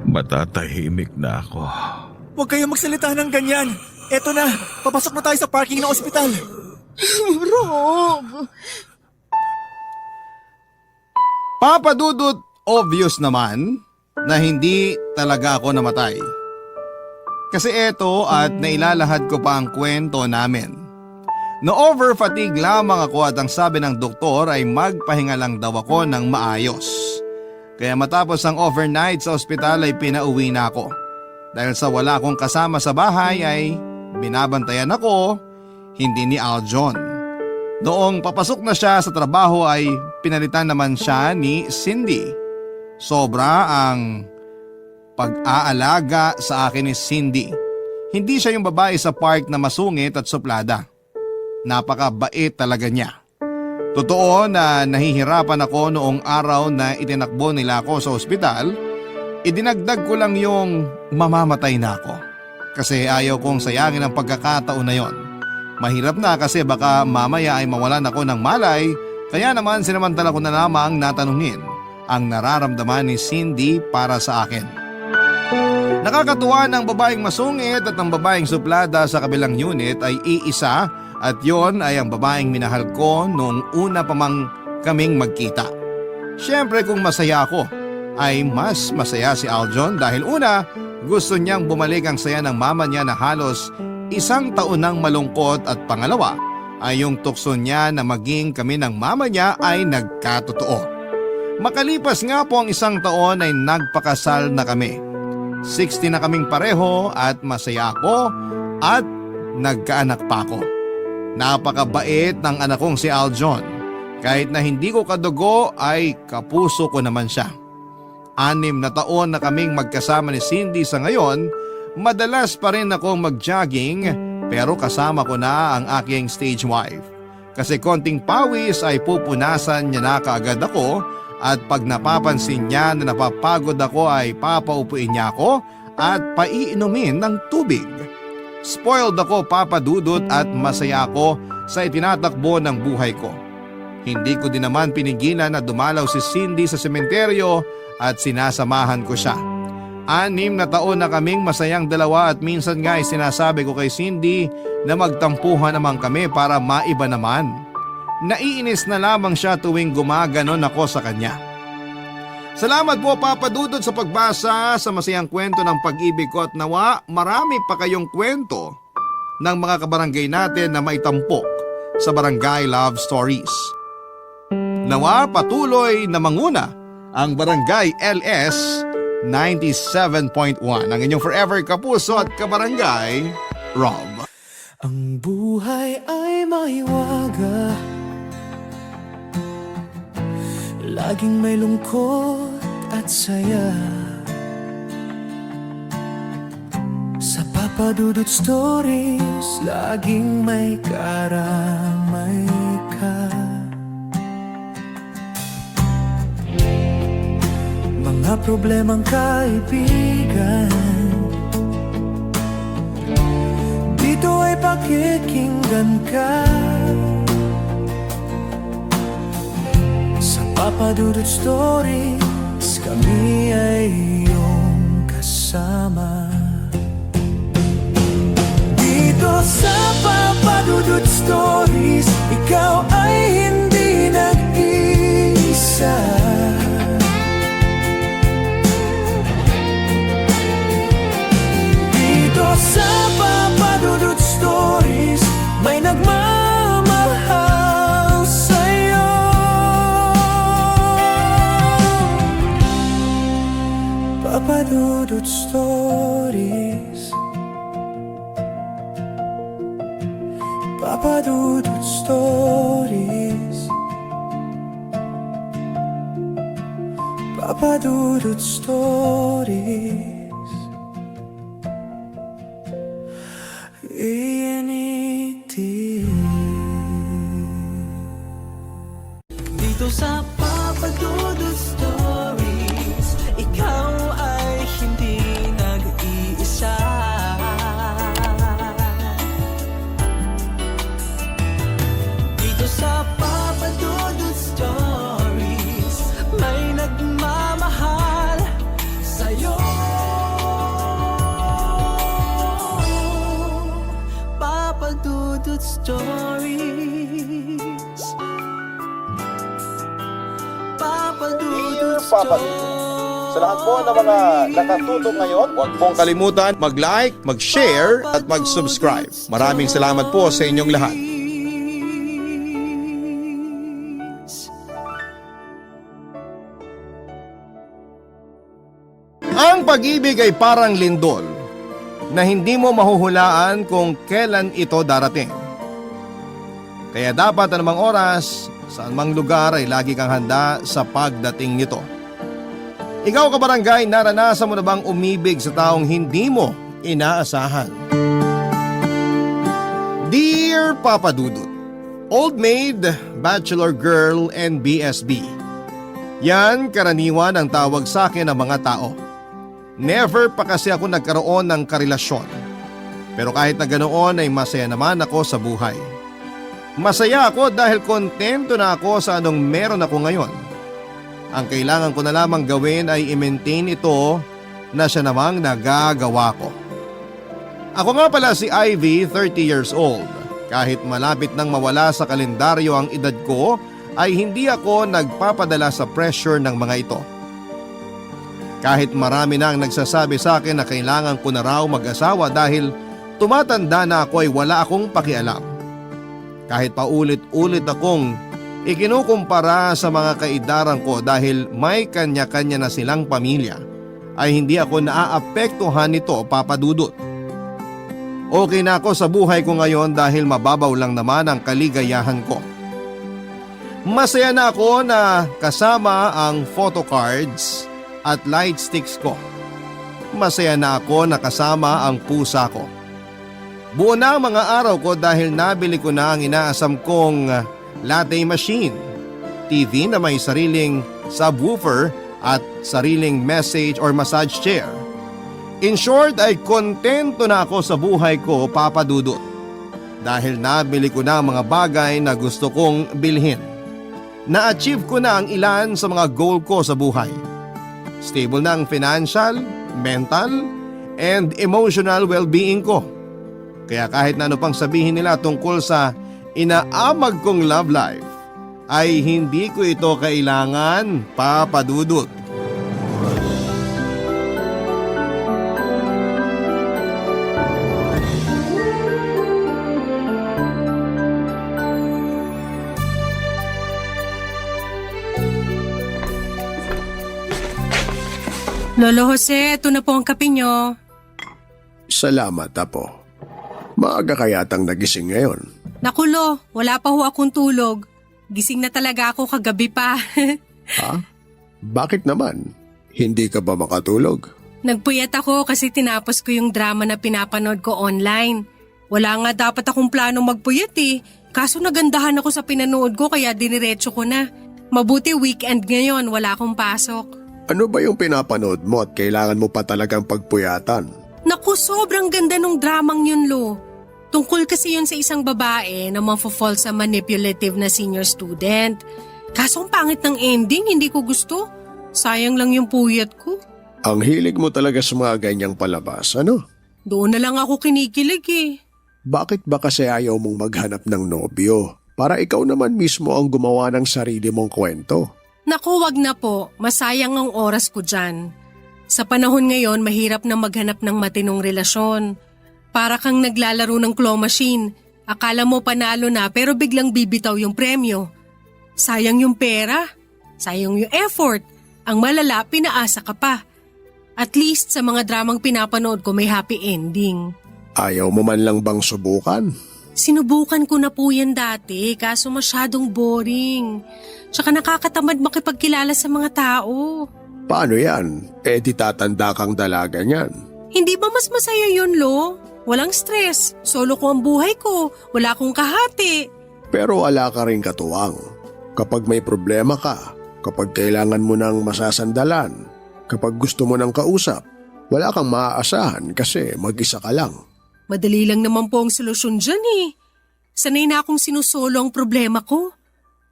Matatahimik na ako. Huwag kayo magsalita ng ganyan. Eto na, papasok na tayo sa parking ng ospital. Rob! Papa Dudut, obvious naman na hindi talaga ako namatay. Kasi eto at nailalahad ko pa ang kwento namin. Na-over-fatigue lamang ako at ang sabi ng doktor ay magpahinga lang daw ako ng maayos. Kaya matapos ang overnight sa ospital ay pinauwi na ako. Dahil sa wala akong kasama sa bahay ay binabantayan ako, hindi ni Aljon. Noong papasok na siya sa trabaho ay pinalitan naman siya ni Cindy. Sobra ang pag-aalaga sa akin ni Cindy. Hindi siya yung babae sa park na masungit at suplada. Napakabait talaga niya. Totoo na nahihirapan ako noong araw na itinakbo nila ako sa ospital. Idinagdag ko lang yung mamamatay na ako. Kasi ayaw kong sayangin ang pagkakataon na yon. Mahirap na kasi baka mamaya ay mawalan ako ng malay, kaya naman sinamantala ko na lamang natanungin ang nararamdaman ni Cindy para sa akin. Nakakatuwa ng babaeng masungit at ang babaeng suplada sa kabilang unit ay iisa at yon ay ang babaeng minahal ko noong una pa mang kaming magkita. Siyempre kung masaya ako, ay mas masaya si Aljon dahil una, gusto niyang bumalik ang saya ng mama niya na halos 1 taon nang malungkot at pangalawa ay yung tukso niya na maging kami ng mama niya ay nagkatotoo. Makalipas nga po ang 1 taon ay nagpakasal na kami. 60 na kaming pareho at masaya ako at nagkaanak pa ako. Napakabait ng anak kong si Aljon. Kahit na hindi ko kadugo ay kapuso ko naman siya. 6 na taon na kaming magkasama ni Cindy sa ngayon, madalas pa rin akong mag-jogging pero kasama ko na ang aking stage wife. Kasi konting pawis ay pupunasan niya na kaagad ako at pag napapansin niya na napapagod ako ay papaupuin niya ako at paiinumin ng tubig. Spoiled ako, Papa Dudut, at masaya ako sa itinatakbo ng buhay ko. Hindi ko din naman pinigilan na dumalaw si Cindy sa sementeryo at sinasamahan ko siya. 6 na taon na kaming masayang dalawa at minsan nga ay sinasabi ko kay Cindy na magtampuhan naman kami para maiba naman. Naiinis na lamang siya tuwing gumaganon ako sa kanya. Salamat po, Papa Dudut, sa pagbasa sa masayang kwento ng pag-ibig ko at nawa marami pa kayong kwento ng mga kabarangay natin na maitampok sa Barangay Love Stories. Nawa patuloy na manguna ang Barangay LS 97.1, ang inyong forever kapuso at kabarangay, Rob. Ang buhay ay maiwaga, laging may lungkot at saya. Sa Papa Dudut Stories, laging may karamay ka. Mga problemang kaibigan, dito ay pakikinggan ka. Sa Papa Dudut Stories, kami ay iyong kasama. Dito sa Papa Dudut Stories, ikaw ay hindi nag-iisa. sa Papa Dudut Stories, may nagmamahal sa'yo. Papa Dudut Stories, Papa Dudut Stories, Papa Dudut Stories. Dito sa Papa Dudut Stories, ikaw ay hindi nag-iisa. Dito sa Papa Dudut Stories, may nagmamahal sa'yo. Papa Dudut Stories, Papa Dudut Stories. Sa lahat po ng mga nakatutok ngayon, huwag pong kalimutan mag-like, mag-share at mag-subscribe. Maraming salamat po sa inyong lahat. Ang pag-ibig ay parang lindol na hindi mo mahuhulaan kung kailan ito darating. Kaya dapat anumang oras, saan mang lugar ay lagi kang handa sa pagdating nito. Ikaw kabarangay, naranasan mo na bang umibig sa taong hindi mo inaasahan? Dear Papa Dudut, Old Maid, Bachelor Girl, and BSB. Yan karaniwan ang tawag sa akin ng mga tao. Never pa kasi ako nagkaroon ng karelasyon. Pero kahit na ganoon ay masaya naman ako sa buhay. Masaya ako dahil kontento na ako sa anong meron ako ngayon. Ang kailangan ko na lamang gawin ay i-maintain ito na siya namang nagagawa ko. Ako nga pala si Ivy, 30 years old. Kahit malapit nang mawala sa kalendaryo ang edad ko, ay hindi ako nagpapadala sa pressure ng mga ito. Kahit marami na ang nagsasabi sa akin na kailangan ko na raw mag-asawa dahil tumatanda na ako ay wala akong pakialam. Kahit paulit-ulit akong ikinukumpara sa mga kaidaran ko dahil may kanya-kanya na silang pamilya, ay hindi ako naaapektuhan nito, Papa Dudut. Okay na ako sa buhay ko ngayon dahil mababaw lang naman ang kaligayahan ko. Masaya na ako na kasama ang photocards at light sticks ko. Masaya na ako na kasama ang pusa ko. Buo na ang mga araw ko dahil nabili ko na ang inaasam kong latte machine, TV na may sariling subwoofer at sariling message or massage chair. In short ay kontento na ako sa buhay ko, Papa Dudut. Dahil nabili ko na ang mga bagay na gusto kong bilhin. Na-achieve ko na ang ilan sa mga goal ko sa buhay. Stable na ang financial, mental, and emotional well-being ko. Kaya kahit na ano pang sabihin nila tungkol sa inaamag kong love life, ay hindi ko ito kailangan, Papa Dudut. Lolo Jose, ito na po ang kape nyo. Salamat, Apo. Maaga kaya tang nagising ngayon. Naku, Lo, wala pa ho akong tulog. Gising na talaga ako kagabi pa. Ha? Bakit naman? Hindi ka ba makatulog? Nagpuyat ako kasi tinapos ko yung drama na pinapanood ko online. Wala nga dapat akong planong magpuyat eh. Kaso nagandahan ako sa pinanood ko kaya diniretso ko na. Mabuti weekend ngayon, wala akong pasok. Ano ba yung pinapanood mo at kailangan mo pa talagang pagpuyatan? Naku, sobrang ganda nung dramang yun, Lo. Tungkol kasi yun sa isang babae na mafo-fall sa manipulative na senior student. Kaso ang pangit ng ending, hindi ko gusto. Sayang lang yung puyat ko. Ang hilig mo talaga sa mga ganyang palabas, ano? Doon na lang ako kinikilig eh. Bakit ba kasi ayaw mong maghanap ng nobyo? Para ikaw naman mismo ang gumawa ng sarili mong kwento. Naku, wag na po. Masayang ang oras ko dyan. Sa panahon ngayon, mahirap na maghanap ng matinong relasyon. Para kang naglalaro ng claw machine. Akala mo panalo na pero biglang bibitaw yung premyo. Sayang yung pera. Sayang yung effort. Ang malala, pinaasa ka pa. At least sa mga dramang pinapanood ko may happy ending. Ayaw mo man lang bang subukan? Sinubukan ko na po yan dati kaso masyadong boring. Tsaka nakakatamad makipagkilala sa mga tao. Paano yan? Di tatanda kang dalaga niyan. Hindi ba mas masaya yun, Lo? Walang stress. Solo ko ang buhay ko. Wala akong kahati. Pero wala ka rin katuwang. Kapag may problema ka, kapag kailangan mo ng masasandalan, kapag gusto mo ng kausap, wala kang maaasahan kasi mag-isa ka lang. Madali lang naman po ang solusyon dyan eh. Sanay na akong sinusolo ang problema ko.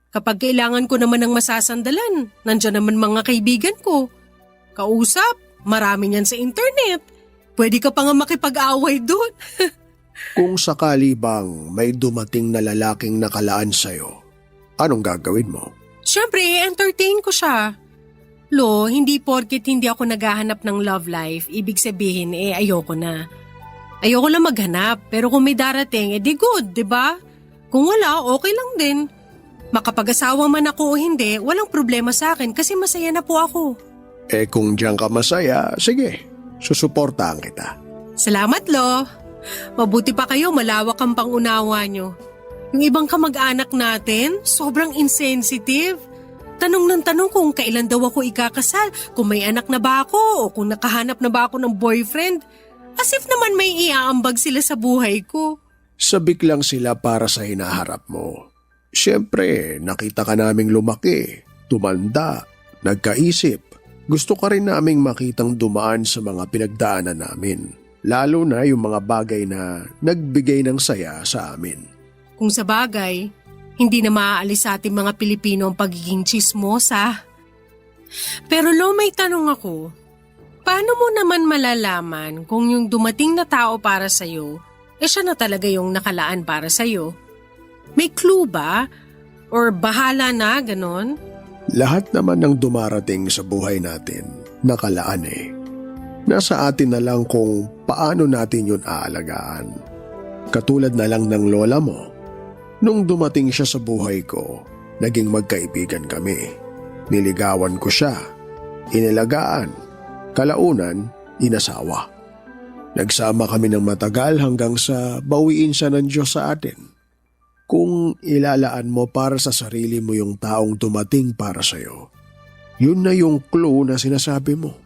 Kapag kailangan ko naman ng masasandalan, nandyan naman mga kaibigan ko. Kausap, marami niyan sa internet. Pwede ka pa nga makipag-away doon. Kung sakali bang may dumating na lalaking nakalaan sa'yo, anong gagawin mo? Siyempre, entertain ko siya. Lo, hindi porket hindi ako naghahanap ng love life, ibig sabihin ayoko na. Ayoko lang maghanap, pero kung may darating, di good, di ba? Kung wala, okay lang din. Makapag-asawa man ako o hindi, walang problema sa akin kasi masaya na po ako. Kung diyan ka masaya, sige, susuportahan kita. Salamat, Lo. Mabuti pa kayo, malawak ang pangunawa nyo. Yung ibang kamag-anak natin, sobrang insensitive. Tanong ng tanong kung kailan daw ako ikakasal, kung may anak na ba ako o kung nakahanap na ba ako ng boyfriend. As if naman may iaambag sila sa buhay ko. Sabik lang sila para sa hinaharap mo. Siyempre, nakita ka naming lumaki, tumanda, nagkaisip. Gusto ka rin naming makitang dumaan sa mga pinagdaanan namin. Lalo na yung mga bagay na nagbigay ng saya sa amin. Kung sa bagay, hindi na maaalis sa ating mga Pilipino ang pagiging tsismosa. Pero Lo, may tanong ako. Paano mo naman malalaman kung yung dumating na tao para sa'yo, siya na talaga yung nakalaan para sa'yo? May clue ba? Or bahala na, ganon? Lahat naman ng dumarating sa buhay natin, nakalaan eh. Nasa atin na lang kung paano natin yun aalagaan. Katulad na lang ng lola mo. Nung dumating siya sa buhay ko, naging magkaibigan kami. Niligawan ko siya, inilagaan, kalaunan, inasawa. Nagsama kami ng matagal hanggang sa bawiin siya ng Diyos sa atin. Kung ilalaan mo para sa sarili mo yung taong dumating para sa'yo, yun na yung clue na sinasabi mo.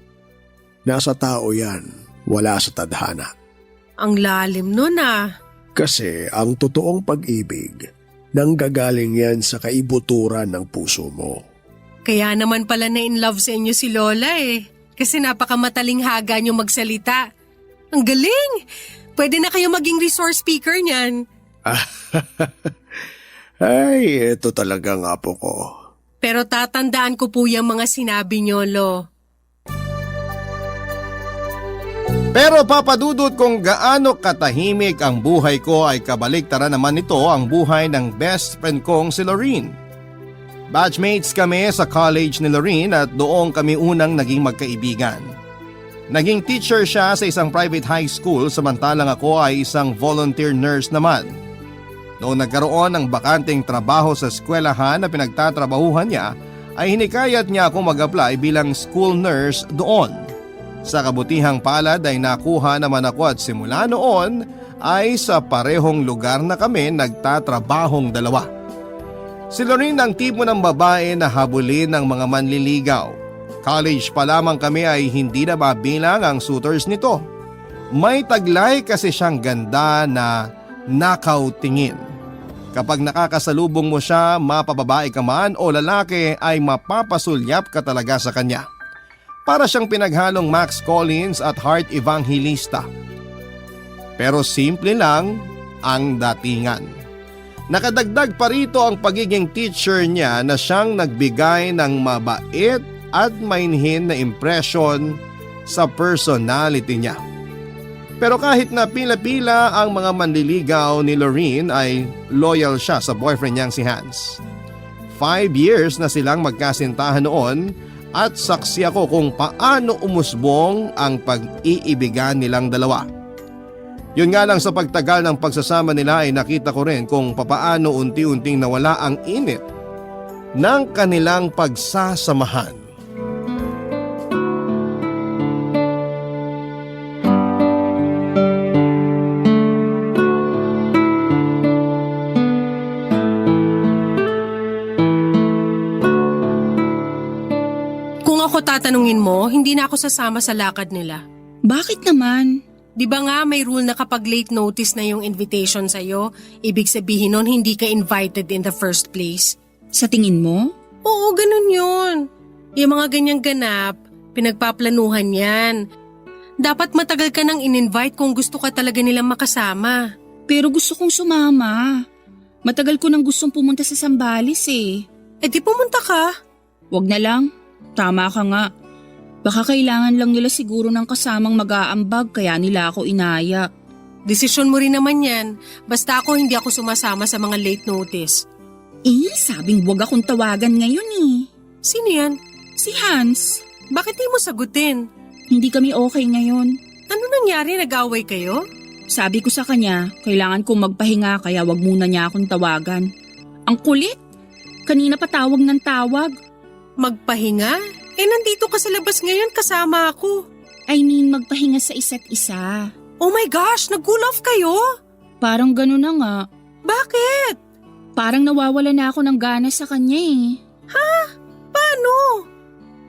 Nasa tao yan, wala sa tadhana. Ang lalim nun ah. Kasi ang totoong pag-ibig, nanggagaling yan sa kaibuturan ng puso mo. Kaya naman pala na in love sa inyo si Lola eh. Kasi napakamatalinhaga niyo magsalita. Ang galing! Pwede na kayo maging resource speaker niyan. Ay, ito talaga nga po ko. Pero tatandaan ko po yung mga sinabi niyo, Lo. Pero papadudot kung gaano katahimik ang buhay ko ay kabaliktaran naman nito ang buhay ng best friend kong si Lorene. Batchmates kami sa college ni Lorene at doon kami unang naging magkaibigan. Naging teacher siya sa isang private high school samantalang ako ay isang volunteer nurse naman. Noong nagkaroon ng bakanteng trabaho sa eskwelahan na pinagtatrabahuhan niya ay hinikayat niya akong mag-apply bilang school nurse doon. Sa kabutihang palad ay nakuha naman ako at simula noon ay sa parehong lugar na kami nagtatrabahong dalawa. Si Lorene ang tipo ng babae na habulin ng mga manliligaw. College pa lamang kami ay hindi na mabilang ang suitors nito. May taglay kasi siyang ganda na nakaw tingin. Kapag nakakasalubong mo siya, mapababae ka man o lalaki ay mapapasulyap ka talaga sa kanya. Para siyang pinaghalong Max Collins at Heart Evangelista. Pero simple lang ang datingan. Nakadagdag pa rito ang pagiging teacher niya na siyang nagbigay ng mabait at mainhin na impression sa personality niya. Pero kahit na pila-pila ang mga manliligaw ni Lorene ay loyal siya sa boyfriend niyang si Hans. 5 years na silang magkasintahan noon at saksi ako kung paano umusbong ang pag-iibigan nilang dalawa. Yun nga lang, sa pagtagal ng pagsasama nila ay nakita ko rin kung papaano unti-unting nawala ang init ng kanilang pagsasamahan. Kung ako tatanungin mo, hindi na ako sasama sa lakad nila. Bakit naman? Di ba nga may rule na kapag late notice na yung invitation sa'yo, ibig sabihin nun hindi ka invited in the first place? Sa tingin mo? Oo, ganun yun. Yung mga ganyang ganap, pinagpaplanuhan yan. Dapat matagal ka nang in-invite kung gusto ka talaga nilang makasama. Pero gusto kong sumama. Matagal ko nang gustong pumunta sa Sambales eh. Eh di pumunta ka. Wag na lang. Tama ka nga. Baka kailangan lang nila siguro ng kasamang mag-aambag kaya nila ako inaya. Desisyon mo rin naman yan. Basta ako hindi ako sumasama sa mga late notice. Sabing wag akong tawagan ngayon eh. Sino yan? Si Hans. Bakit di mo sagutin? Hindi kami okay ngayon. Ano nangyari? Nag-away kayo? Sabi ko sa kanya, kailangan kong magpahinga kaya wag muna niya akong tawagan. Ang kulit! Kanina pa tawag ng tawag. Magpahinga? Eh nandito ka sa labas ngayon kasama ako. I mean, magpahinga sa isa't isa. Oh my gosh, nag-cool off kayo? Parang gano'n na nga. Bakit? Parang nawawala na ako ng gana sa kanya eh. Paano?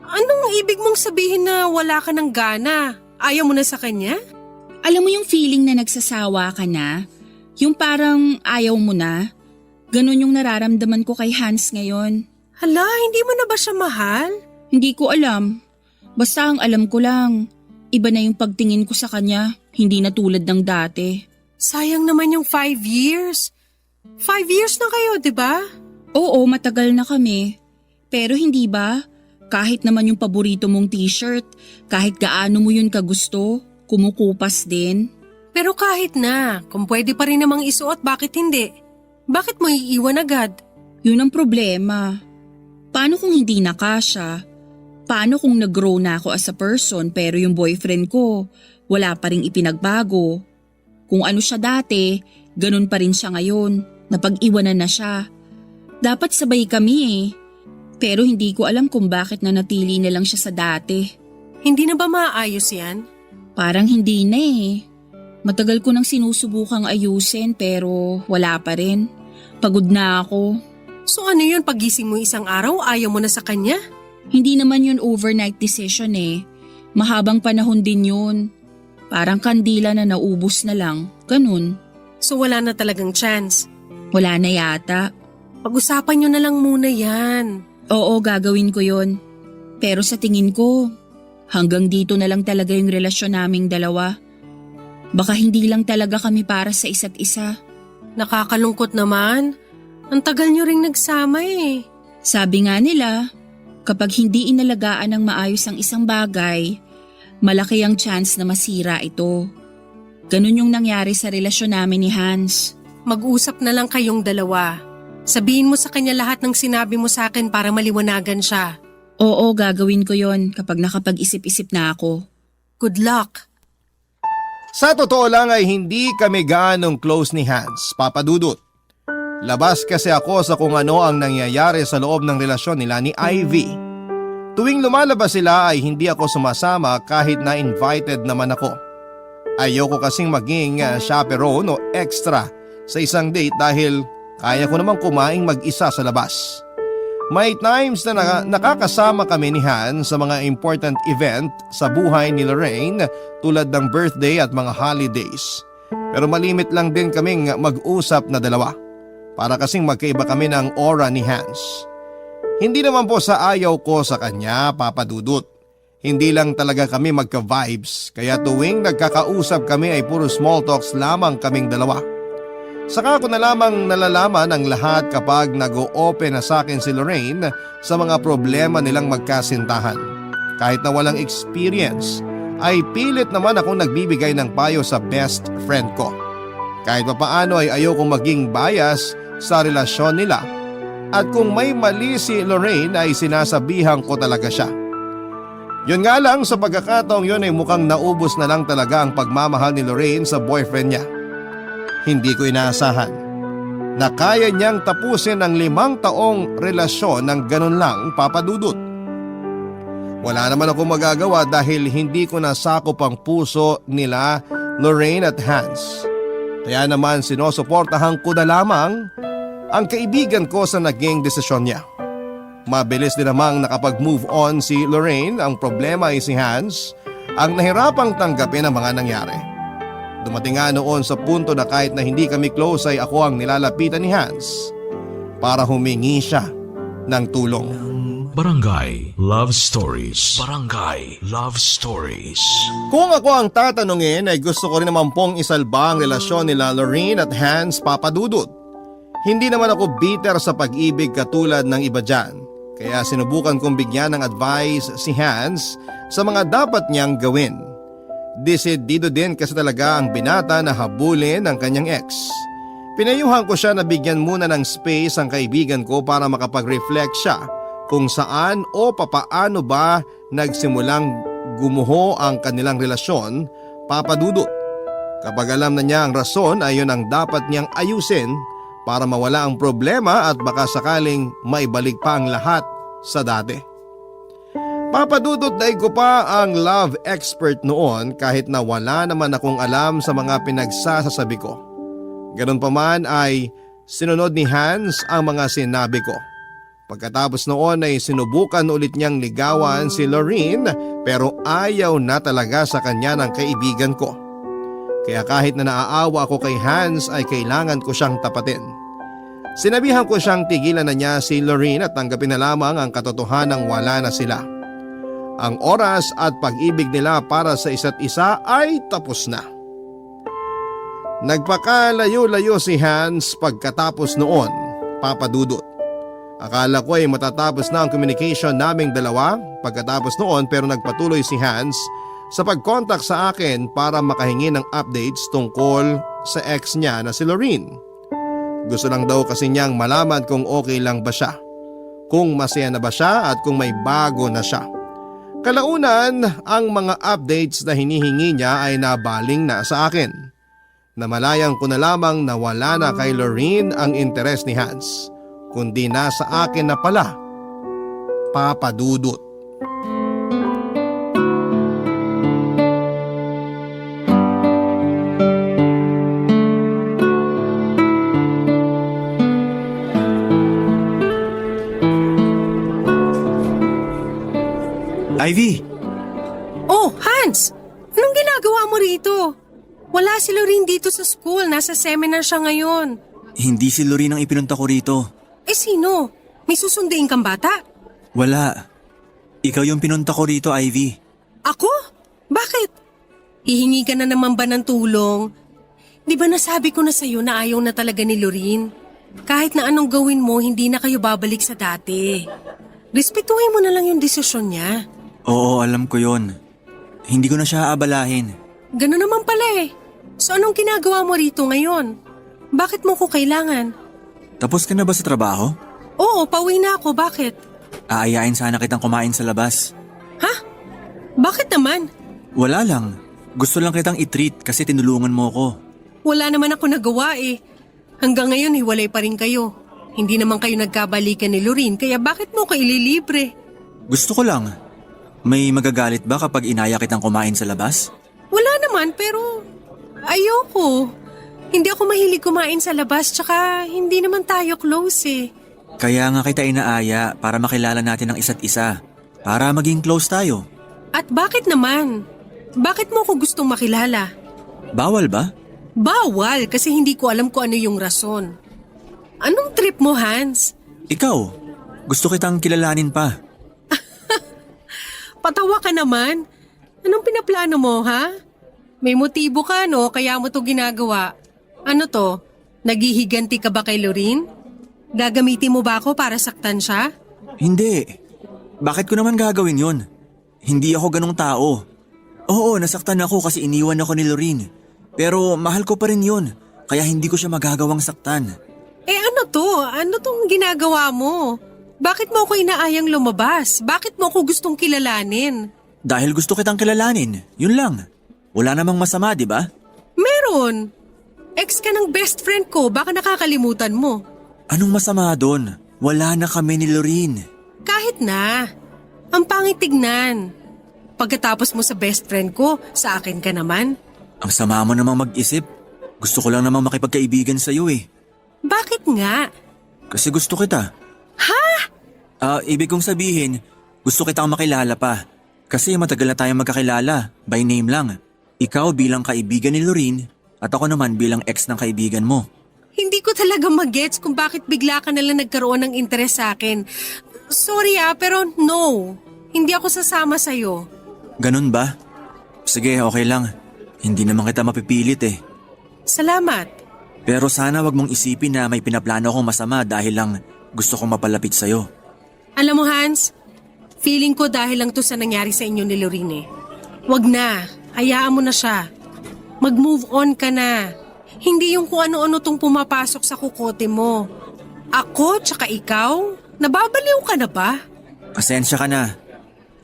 Anong ibig mong sabihin na wala ka ng gana? Ayaw mo na sa kanya? Alam mo yung feeling na nagsasawa ka na? Yung parang ayaw mo na? Ganon yung nararamdaman ko kay Hans ngayon. Hala, hindi mo na ba siya mahal? Hindi ko alam. Basta ang alam ko lang, iba na yung pagtingin ko sa kanya, hindi na tulad ng dati. Sayang naman yung 5 years. 5 years na kayo, di ba? Oo, matagal na kami. Pero hindi ba? Kahit naman yung paborito mong t-shirt, kahit gaano mo yun kagusto, kumukupas din. Pero kahit na, kung pwede pa rin namang isuot, bakit hindi? Bakit mo iiwan agad? Yun ang problema. Paano kung hindi na kasya? Paano kung nag-grow na ako as a person pero yung boyfriend ko, wala pa rin ipinagbago? Kung ano siya dati, ganun pa rin siya ngayon, napag-iwanan na siya. Dapat sabay kami eh. Pero hindi ko alam kung bakit nanatili na lang siya sa dati. Hindi na ba maayos yan? Parang hindi na eh. Matagal ko nang sinusubukang ayusin pero wala pa rin. Pagod na ako. So ano yun, pagising mo isang araw, ayaw mo na sa kanya? Hindi naman yun overnight decision eh. Mahabang panahon din yun. Parang kandila na naubos na lang. Ganun. So wala na talagang chance. Wala na yata. Pag-usapan nyo na lang muna yan. Oo, gagawin ko yun. Pero sa tingin ko, hanggang dito na lang talaga yung relasyon naming dalawa. Baka hindi lang talaga kami para sa isa't isa. Nakakalungkot naman. Ang tagal nyo ring nagsama eh. Sabi nga nila, kapag hindi inalagaan ng maayos ang isang bagay, malaki ang chance na masira ito. Ganun yung nangyari sa relasyon namin ni Hans. Mag-usap na lang kayong dalawa. Sabihin mo sa kanya lahat ng sinabi mo sa akin para maliwanagan siya. Oo, gagawin ko yon kapag nakapag-isip-isip na ako. Good luck. Sa totoo lang ay hindi kami gaanong close ni Hans, Papa Dudut. Labas kasi ako sa kung ano ang nangyayari sa loob ng relasyon nila ni Ivy. Tuwing lumalabas sila ay hindi ako sumasama kahit na invited naman ako. Ayoko kasing maging chaperone o extra sa isang date dahil kaya ko namang kumaing mag-isa sa labas. May times na nakakasama kami ni Han sa mga important event sa buhay ni Lorraine tulad ng birthday at mga holidays. Pero malimit lang din kaming mag-usap na dalawa. Para kasing magkaiba kami ng aura ni Hans. Hindi naman po sa ayaw ko sa kanya, Papa Dudut. Hindi lang talaga kami magka-vibes, kaya tuwing nagkakausap kami ay puro small talks lamang kaming dalawa. Saka ko na lamang nalalaman ang lahat kapag nag-o-open na sa akin si Lorraine sa mga problema nilang magkasintahan. Kahit na walang experience, ay pilit naman akong nagbibigay ng payo sa best friend ko. Kahit papaano ay ayokong maging bias sa relasyon nila at kung may mali si Lorraine ay sinasabihan ko talaga siya. Yun nga lang, sa pagkakataong yun ay mukhang naubos na lang talaga ang pagmamahal ni Lorraine sa boyfriend niya. Hindi ko inaasahan na kaya niyang tapusin ang 5 taong relasyon ng ganun lang, Papa Dudut. Wala naman ako magagawa dahil hindi ko nasakop ang puso nila Lorraine at Hans. Kaya naman sinusuportahan ko na lamang ang kaibigan ko sa naging desisyon niya. Mabilis din namang nakapag-move on si Lorraine. Ang problema ay si Hans ang nahirapang tanggapin ang mga nangyari. Dumating nga noon sa punto na kahit na hindi kami close ay ako ang nilalapitan ni Hans para humingi siya ng tulong. Barangay Love Stories. Barangay Love Stories. Kung ako ang tatanungin ay gusto ko rin naman pong isalba ang relasyon nila Lorraine at Hans, Papa Dudut. Hindi naman ako bitter sa pag-ibig katulad ng iba dyan. Kaya sinubukan kong bigyan ng advice si Hans sa mga dapat niyang gawin. Desidido din kasi talaga ang binata na habulin ng kanyang ex. Pinayuhan ko siya na bigyan muna ng space ang kaibigan ko para makapag-reflect siya kung saan o papaano ba nagsimulang gumuho ang kanilang relasyon, Papa Dudut. Kapag alam na niya ang rason ay yun ang dapat niyang ayusin para mawala ang problema at baka sakaling maibalik pa ang lahat sa dati. Papa Dudut, daig ko pa ang love expert noon kahit na wala naman akong alam sa mga pinagsasasabi ko. Ganun pa man ay sinunod ni Hans ang mga sinabi ko. Pagkatapos noon ay sinubukan ulit niyang ligawan si Lorraine pero ayaw na talaga sa kanya ng kaibigan ko. Kaya kahit na naaawa ako kay Hans ay kailangan ko siyang tapatin. Sinabihan ko siyang tigilan na niya si Lorraine at tanggapin na lamang ang katotohanang wala na sila. Ang oras at pag-ibig nila para sa isa't isa ay tapos na. Nagpakalayo-layo si Hans pagkatapos noon, Papa Dudut. Akala ko ay matatapos na ang communication naming dalawa pagkatapos noon pero nagpatuloy si Hans sa pag-contact sa akin para makahingi ng updates tungkol sa ex niya na si Lorraine. Gusto lang daw kasi niyang malaman kung okay lang ba siya, kung masaya na ba siya at kung may bago na siya. Kalaunan, ang mga updates na hinihingi niya ay nabaling na sa akin. Namalayan ko na lamang na wala na kay Lorraine ang interes ni Hans, kundi nasa akin na pala, Papa Dudut. Ivy! Oh, Hans! Anong ginagawa mo rito? Wala si Lorraine dito sa school. Nasa seminar siya ngayon. Hindi si Lorraine ang ipinunta ko rito. Eh sino? May susunduin kang bata? Wala. Ikaw yung pinunta ko rito, Ivy. Ako? Bakit? Hihingi ka na naman ba ng tulong? Di ba nasabi ko na sa'yo na ayaw na talaga ni Lorraine? Kahit na anong gawin mo, hindi na kayo babalik sa dati. Respetuhin mo na lang yung desisyon niya. Oo, alam ko yon. Hindi ko na siya aabalahin. Gano'n naman pala eh. So anong ginagawa mo rito ngayon? Bakit mo ko kailangan? Tapos ka na ba sa trabaho? Oo, pauwi na ako. Bakit? Aayain sana kitang kumain sa labas. Ha? Bakit naman? Wala lang. Gusto lang kitang i-treat kasi tinulungan mo ko. Wala naman ako nagawa eh. Hanggang ngayon hiwalay pa rin kayo. Hindi naman kayo nagkabalikan ni Lorraine kaya bakit mo ko ililibre? Gusto ko lang. May magagalit ba kapag inaya kitang kumain sa labas? Wala naman pero ayoko. Hindi ako mahilig kumain sa labas tsaka hindi naman tayo close eh. Kaya nga kita inaaya para makilala natin ang isa't isa. Para maging close tayo. At bakit naman? Bakit mo ko gustong makilala? Bawal ba? Bawal kasi hindi ko alam kung ano yung rason. Anong trip mo, Hans? Ikaw, gusto kitang kilalanin pa. Patawa ka naman. Anong pinaplano mo, ha? May motibo ka, no? Kaya mo to ginagawa. Ano to? Naghihiganti ka ba kay Lorraine? Gagamitin mo ba ako para saktan siya? Hindi. Bakit ko naman gagawin yun? Hindi ako ganong tao. Oo, nasaktan ako kasi iniwan ako ni Lorraine. Pero mahal ko pa rin yun. Kaya hindi ko siya magagawang saktan. Eh ano to? Ano tong ginagawa mo? Bakit mo ako inaayang lumabas? Bakit mo ako gustong kilalanin? Dahil gusto kitang kilalanin, yun lang. Wala namang masama, di ba? Meron. Ex ka ng best friend ko, baka nakakalimutan mo. Anong masama doon? Wala na kami ni Lorene. Kahit na. Ang pangit tignan. Pagkatapos mo sa best friend ko, sa akin ka naman. Ang sama mo namang mag-isip. Gusto ko lang namang makipagkaibigan sa'yo eh. Bakit nga? Kasi gusto kita. Ha? Ibig kong sabihin, gusto kitang makilala pa. Kasi matagal na tayong magkakilala, by name lang. Ikaw bilang kaibigan ni Lorene at ako naman bilang ex ng kaibigan mo. Hindi ko talaga magets kung bakit bigla ka nalang nagkaroon ng interes sa akin. Sorry pero no. Hindi ako sasama sa'yo. Ganun ba? Sige, okay lang. Hindi naman kita mapipilit eh. Salamat. Pero sana wag mong isipin na may pinaplano akong masama dahil lang gusto kong mapalapit sa'yo. Alam mo Hans, feeling ko dahil lang to sa nangyari sa inyo ni Lorene. Wag na, hayaan mo na siya. Mag-move on ka na. Hindi yung kung ano-ano tong pumapasok sa kukote mo. Ako tsaka ikaw, nababaliw ka na ba? Pasensya ka na.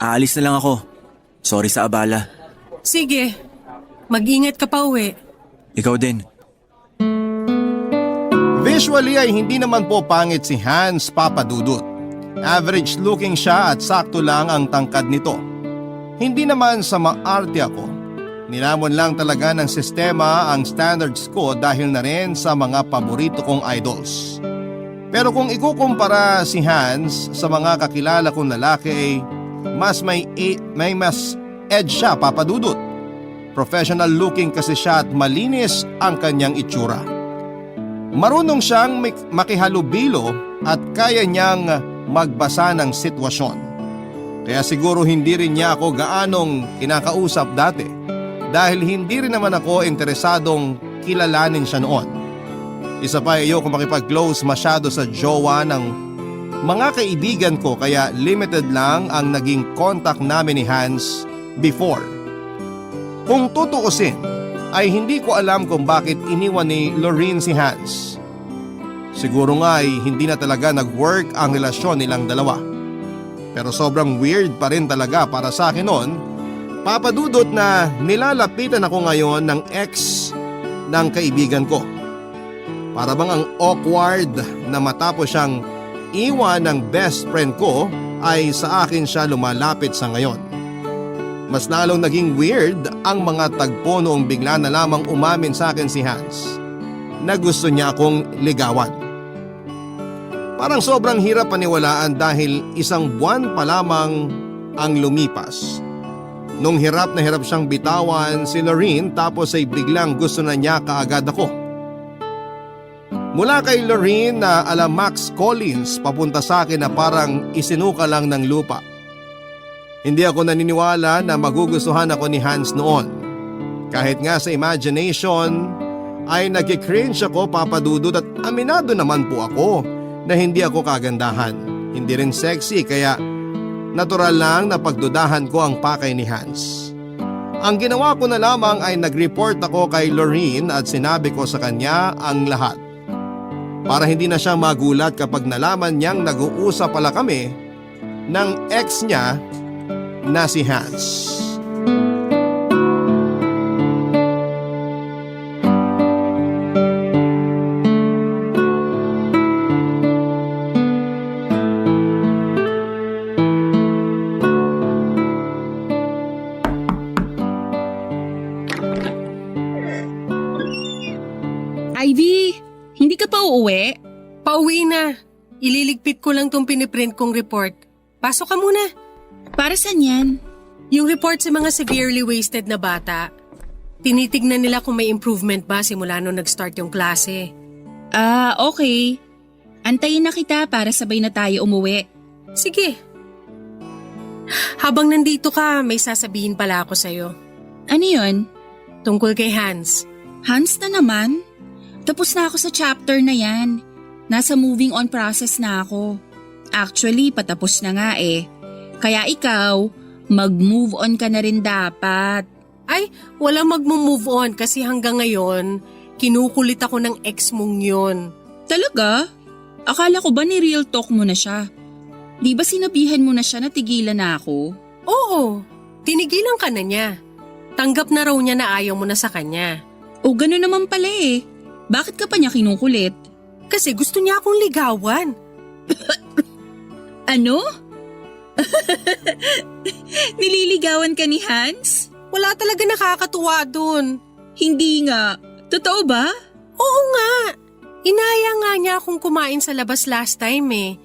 Aalis na lang ako. Sorry sa abala. Sige, mag-ingat ka pa uwi. Ikaw din. Visually ay hindi naman po pangit si Hans Papadudut. Average looking siya at sakto lang ang tangkad nito. Hindi naman sa maarte ako. Nilamon lang talaga ng sistema ang standards ko dahil na rin sa mga paborito kong idols. Pero kung ikukumpara si Hans sa mga kakilala kong lalaki ay may mas edge siya, Papadudut. Professional looking kasi siya at malinis ang kanyang itsura. Marunong siyang makihalubilo at kaya niyang magbasa ng sitwasyon. Kaya siguro hindi rin niya ako gaanong kinakausap dati dahil hindi rin naman ako interesadong kilalanin siya noon. Isa pa ayoko makipag-close masyado sa jowa ng mga kaibigan ko kaya limited lang ang naging contact namin ni Hans before. Kung tutuusin, ay hindi ko alam kung bakit iniwan ni Lorene si Hans. Siguro nga ay hindi na talaga nag-work ang relasyon nilang dalawa. Pero sobrang weird pa rin talaga para sa akin noon, Papadudot, na nilalapitan ako ngayon ng ex ng kaibigan ko. Para bang ang awkward na matapos siyang iwan ng best friend ko ay sa akin siya lumalapit sa ngayon. Mas lalong naging weird ang mga tagpo noong bigla na lamang umamin sa akin si Hans na gusto niya akong ligawan. Parang sobrang hirap paniwalaan dahil 1 buwan pa lamang ang lumipas. Nung hirap na hirap siyang bitawan si Lorene tapos ay biglang gusto na niya kaagad ako. Mula kay Lorene na ala Max Collins papunta sa akin na parang isinuka lang ng lupa. Hindi ako naniniwala na magugustuhan ako ni Hans noon. Kahit nga sa imagination ay nagki-cringe ako, Papadudut, at aminado naman po ako na hindi ako kagandahan. Hindi rin sexy kaya natural lang na pagdudahan ko ang pakay ni Hans. Ang ginawa ko na lamang ay nag-report ako kay Lorene at sinabi ko sa kanya ang lahat. Para hindi na siya magulat kapag nalaman niyang nag-uusap pala kami ng ex niya na si Hans. Ivy, hindi ka pa uuwi? Pauwi na. Ililigpit ko lang tong piniprint kong report. Pasok ka muna. Para saan yan? Yung report sa mga severely wasted na bata. Tinitignan nila kung may improvement ba simula nung nag-start yung klase. Okay. Antayin na kita para sabay na tayo umuwi. Sige. Habang nandito ka, may sasabihin pala ako sa'yo. Ano yun? Tungkol kay Hans. Hans na naman? Tapos na ako sa chapter na yan. Nasa moving on process na ako. Actually, patapos na nga eh. Kaya ikaw, mag-move on ka na rin dapat. Ay, walang mag-move on kasi hanggang ngayon, kinukulit ako ng ex mong yun. Talaga? Akala ko ba ni-real talk mo na siya? Di ba sinabihan mo na siya na tigilan na ako? Oo, Tinigilan ka na niya. Tanggap na raw niya na ayaw mo na sa kanya. O gano'n naman pala eh. Bakit ka pa niya kinukulit? Kasi gusto niya akong ligawan. Ano? Nililigawan ka ni Hans? Wala talaga nakakatuwa dun. Hindi nga. Totoo ba? Oo nga. Inaya nga niya akong kumain sa labas last time eh.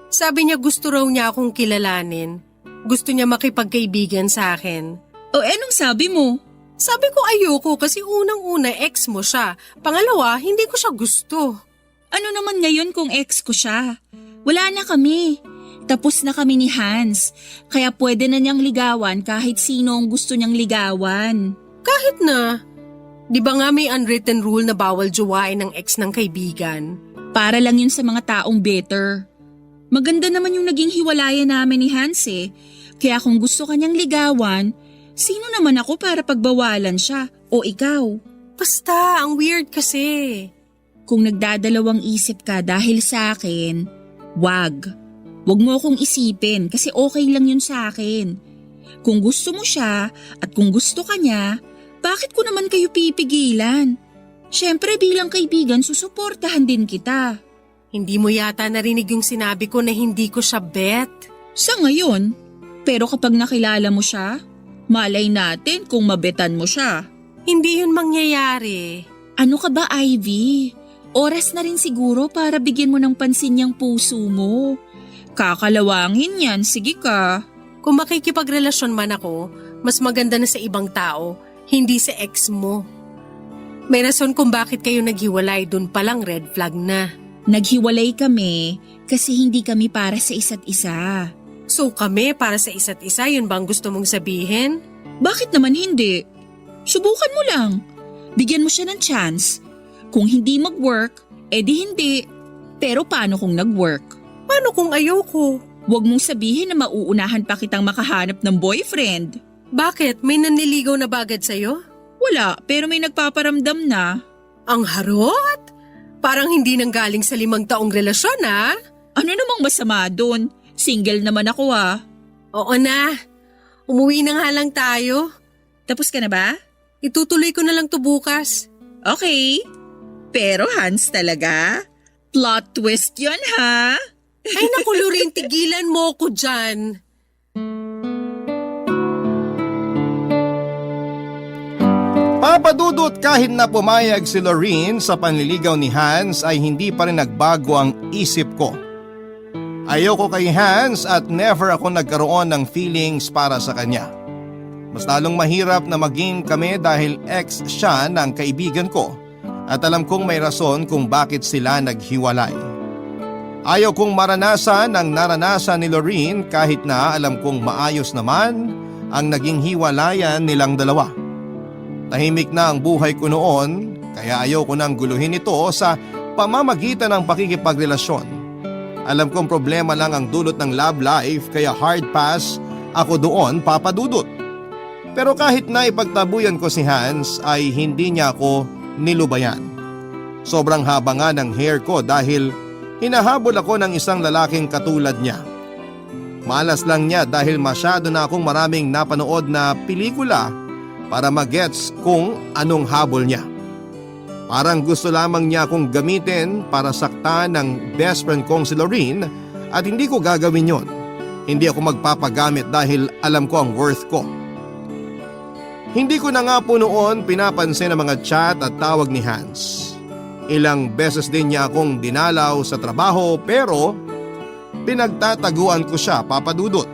Sabi niya gusto raw niya akong kilalanin. Gusto niya makipagkaibigan sa akin. O anong sabi mo? Sabi ko ayoko kasi unang-una ex mo siya. Pangalawa, hindi ko siya gusto. Ano naman ngayon kung ex ko siya? Wala na kami. Tapos na kami ni Hans. Kaya pwede na niyang ligawan kahit sino ang gusto niyang ligawan. Kahit na. Di ba nga may unwritten rule na bawal jowain ng ex ng kaibigan? Para lang yun sa mga taong better. Maganda naman yung naging hiwalayan namin ni Hans eh. Kaya kung gusto kanyang ligawan, sino naman ako para pagbawalan siya o ikaw? Basta, ang weird kasi. Kung nagdadalawang isip ka dahil sa akin, wag. Wag mo akong isipin kasi okay lang yun sa akin. Kung gusto mo siya at kung gusto ka niya, bakit ko naman kayo pipigilan? Siyempre bilang kaibigan susuportahan din kita. Hindi mo yata narinig yung sinabi ko na hindi ko siya bet. Sa ngayon, pero kapag nakilala mo siya, malay natin kung mabetan mo siya. Hindi yun mangyayari. Ano ka ba, Ivy? Oras na rin siguro para bigyan mo ng pansin yung puso mo. Kakalawangin yan, sige ka. Kung makikipagrelasyon man ako, mas maganda na sa ibang tao, hindi sa ex mo. May rason kung bakit kayo naghiwalay, dun palang red flag na. Naghiwalay kami kasi hindi kami para sa isa't isa. So kami para sa isa't isa, yun bang gusto mong sabihin? Bakit naman hindi? Subukan mo lang. Bigyan mo siya ng chance. Kung hindi mag-work, edi hindi. Pero paano kung nag-work? Paano kung ayoko? Huwag mong sabihin na mauunahan pa kitang makahanap ng boyfriend. Bakit? May nanliligaw na ba agad sa'yo? Wala, pero may nagpaparamdam na. Ang harot? Parang hindi nang galing sa 5 taong relasyon ha? Ano namang masama doon? Single naman ako Oo na. Umuwi na nga lang tayo. Tapos ka na ba? Itutuloy ko na lang to bukas. Okay. Pero Hans talaga? Plot twist yun ha? Ay naku Lorin, tigilan mo ko dyan. Papadudot kahit na pumayag si Lorene sa panliligaw ni Hans ay hindi pa rin nagbago ang isip ko. Ayoko kay Hans at never ako nagkaroon ng feelings para sa kanya. Mas lalong mahirap na maging kami dahil ex siya ng kaibigan ko at alam kong may rason kung bakit sila naghiwalay. Ayaw kong maranasan ang naranasan ni Lorene kahit na alam kong maayos naman ang naging hiwalayan nilang dalawa. Tahimik na ang buhay ko noon kaya ayaw ko nang guluhin ito sa pamamagitan ng pakikipagrelasyon. Alam kong problema lang ang dulot ng love life kaya hard pass ako doon, papadudot. Pero kahit na ipagtabuyan ko si Hans ay hindi niya ako nilubayan. Sobrang haba nga ng hair ko dahil hinahabol ako ng isang lalaking katulad niya. Malas lang niya dahil masyado na akong maraming napanood na pelikula para magets kung anong habol niya. Parang gusto lamang niya akong gamitin para saktan ng best friend kong si Lorene at hindi ko gagawin yon. Hindi ako magpapagamit dahil alam ko ang worth ko. Hindi ko na nga po noon pinapansin ang mga chat at tawag ni Hans. Ilang beses din niya akong dinalaw sa trabaho pero pinagtataguan ko siya, papadudot.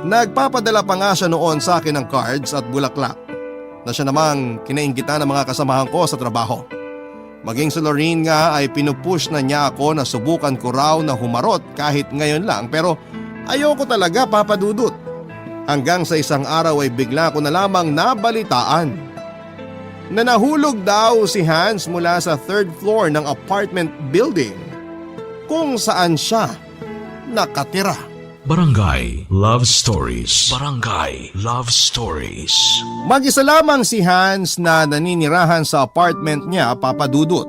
Nagpapadala pa nga siya noon sa akin ng cards at bulaklak na siya namang kinainggitan ng mga kasamahan ko sa trabaho. Maging si Lorene nga ay pinupush na niya ako na subukan ko raw na humarot kahit ngayon lang pero ayoko talaga, papadudot. Hanggang sa isang araw ay bigla ko na lamang nabalitaan na nahulog daw si Hans mula sa 3rd floor ng apartment building kung saan siya nakatira. Barangay Love Stories. Barangay Love Stories. Mag-isa lamang si Hans na naninirahan sa apartment niya, papadudot.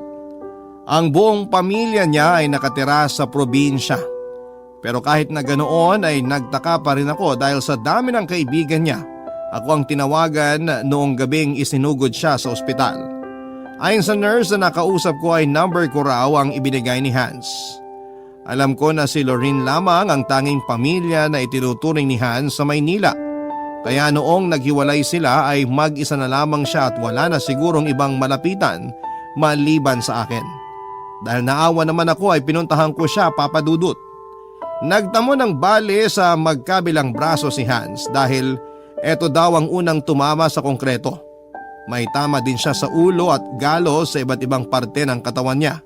Ang buong pamilya niya ay nakatira sa probinsya. Pero kahit na ganoon ay nagtaka pa rin ako dahil sa dami ng kaibigan niya. Ako ang tinawagan noong gabing isinugod siya sa ospital. Ayon sa nurse na nakausap ko ay number ko raw ang ibinigay ni Hans. Alam ko na si Lorene lamang ang tanging pamilya na itinuturing ni Hans sa Maynila. Kaya noong naghiwalay sila ay mag-isa na lamang siya at wala na sigurong ibang malapitan maliban sa akin. Dahil naawa naman ako ay pinuntahan ko siya, Papa Dudut. Nagtamo ng bale sa magkabilang braso si Hans dahil eto daw ang unang tumama sa konkreto. May tama din siya sa ulo at galos sa iba't ibang parte ng katawan niya.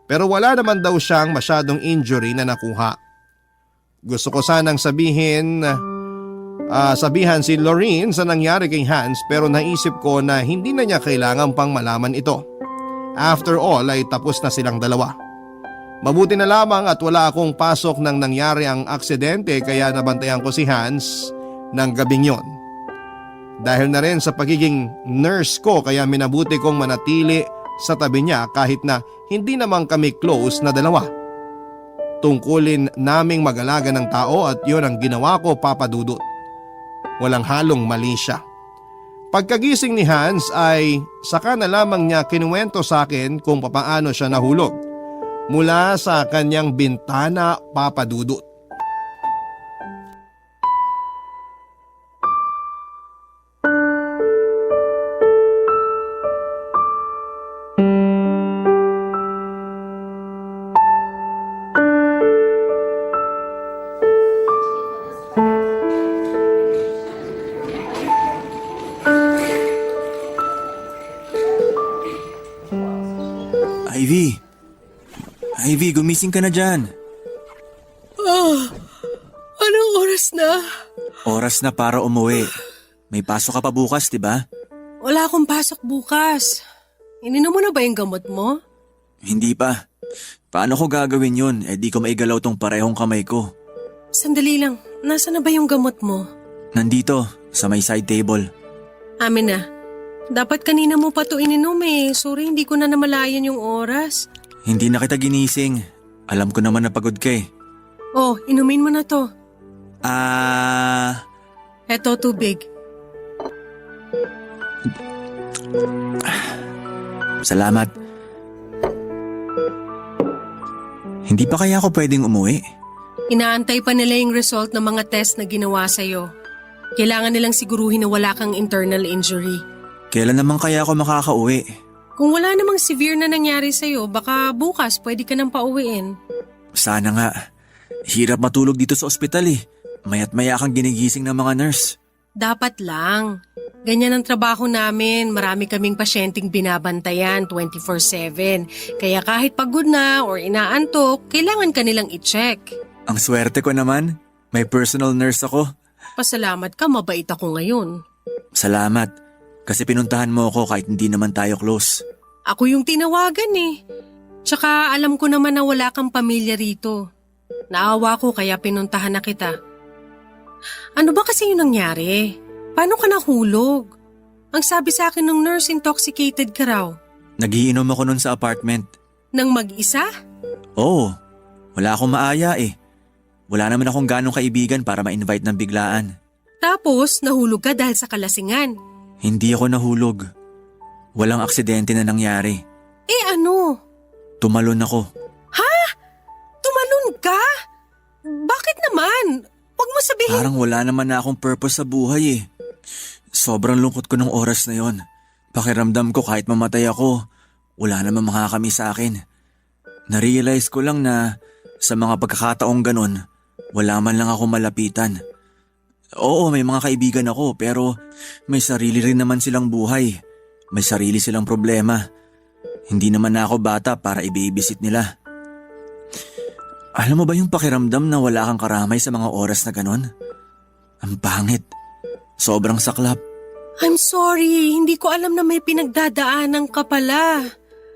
Pero wala naman daw siyang masyadong injury na nakuha. Gusto ko sanang sabihan si Lorene sa nangyari kay Hans pero naisip ko na hindi na niya kailangan pang malaman ito. After all ay tapos na silang dalawa. Mabuti na lamang at wala akong pasok nang nangyari ang aksidente kaya nabantayan ko si Hans ng gabing yon. Dahil na rin sa pagiging nurse ko kaya minabuti kong manatili sa tabi niya kahit na hindi naman kami close na dalawa. Tungkulin naming mag-alaga ng tao at yon ang ginawa ko, Papa Dudut. Walang halong mali siya. Pagkagising ni Hans ay saka na lamang niya kinuwento sa akin kung papaano siya nahulog mula sa kanyang bintana, Papa Dudut. Ivy, gumising ka na dyan. Anong oras na? Oras na para umuwi. May pasok ka pa bukas, diba? Wala akong pasok bukas. Ininom mo na ba yung gamot mo? Hindi pa. Paano ko gagawin yun? Di ko maigalaw tong parehong kamay ko. Sandali lang, nasa na ba yung gamot mo? Nandito, sa may side table. Amin na. Dapat kanina mo pa to ininom eh. Sorry, hindi ko na namalayan yung oras. Hindi na kita ginising. Alam ko naman na pagod ka eh. Oh, inumin mo na to. Eto, tubig. Salamat. Hindi pa kaya ako pwedeng umuwi? Inaantay pa nila yung result ng mga test na ginawa sa'yo. Kailangan nilang siguruhin na wala kang internal injury. Kailan naman kaya ako makakauwi? Kung wala namang severe na nangyari sa'yo, baka bukas pwede ka nang pauwiin. Sana nga. Hirap matulog dito sa ospital eh. Maya't maya kang ginigising ng mga nurse. Dapat lang. Ganyan ang trabaho namin. Marami kaming pasyenteng binabantayan 24/7. Kaya kahit pagod na or inaantok, kailangan ka nilang i-check. Ang swerte ko naman. May personal nurse ako. Pasalamat ka, mabait ako ngayon. Salamat. Kasi pinuntahan mo ako kahit hindi naman tayo close. Ako yung tinawagan eh. Tsaka alam ko naman na wala kang pamilya rito. Naawa ko kaya pinuntahan na kita. Ano ba kasi yung nangyari? Paano ka nahulog? Ang sabi sa akin ng nurse, intoxicated ka raw. Nagiinom ako nun sa apartment. Nang mag-isa? Oo. Wala akong maaya eh. Wala naman akong ganong kaibigan para ma-invite ng biglaan. Tapos nahulog ka dahil sa kalasingan. Hindi ako nahulog. Walang aksidente na nangyari. Eh ano? Tumalon ako. Ha? Tumalon ka? Bakit naman? Huwag mo sabihin. Parang wala naman na akong purpose sa buhay eh. Sobrang lungkot ko ng oras na yon. Pakiramdam ko kahit mamatay ako, wala naman makakami sa akin. Narealize ko lang na sa mga pagkakataong ganon, wala man lang ako malapitan. Oo, may mga kaibigan ako pero may sarili rin naman silang buhay. May sarili silang problema. Hindi naman na ako bata para i-babysit nila. Alam mo ba yung pakiramdam na wala kang karamay sa mga oras na ganon? Ang pangit. Sobrang saklap. I'm sorry, hindi ko alam na may pinagdadaanan ka pala.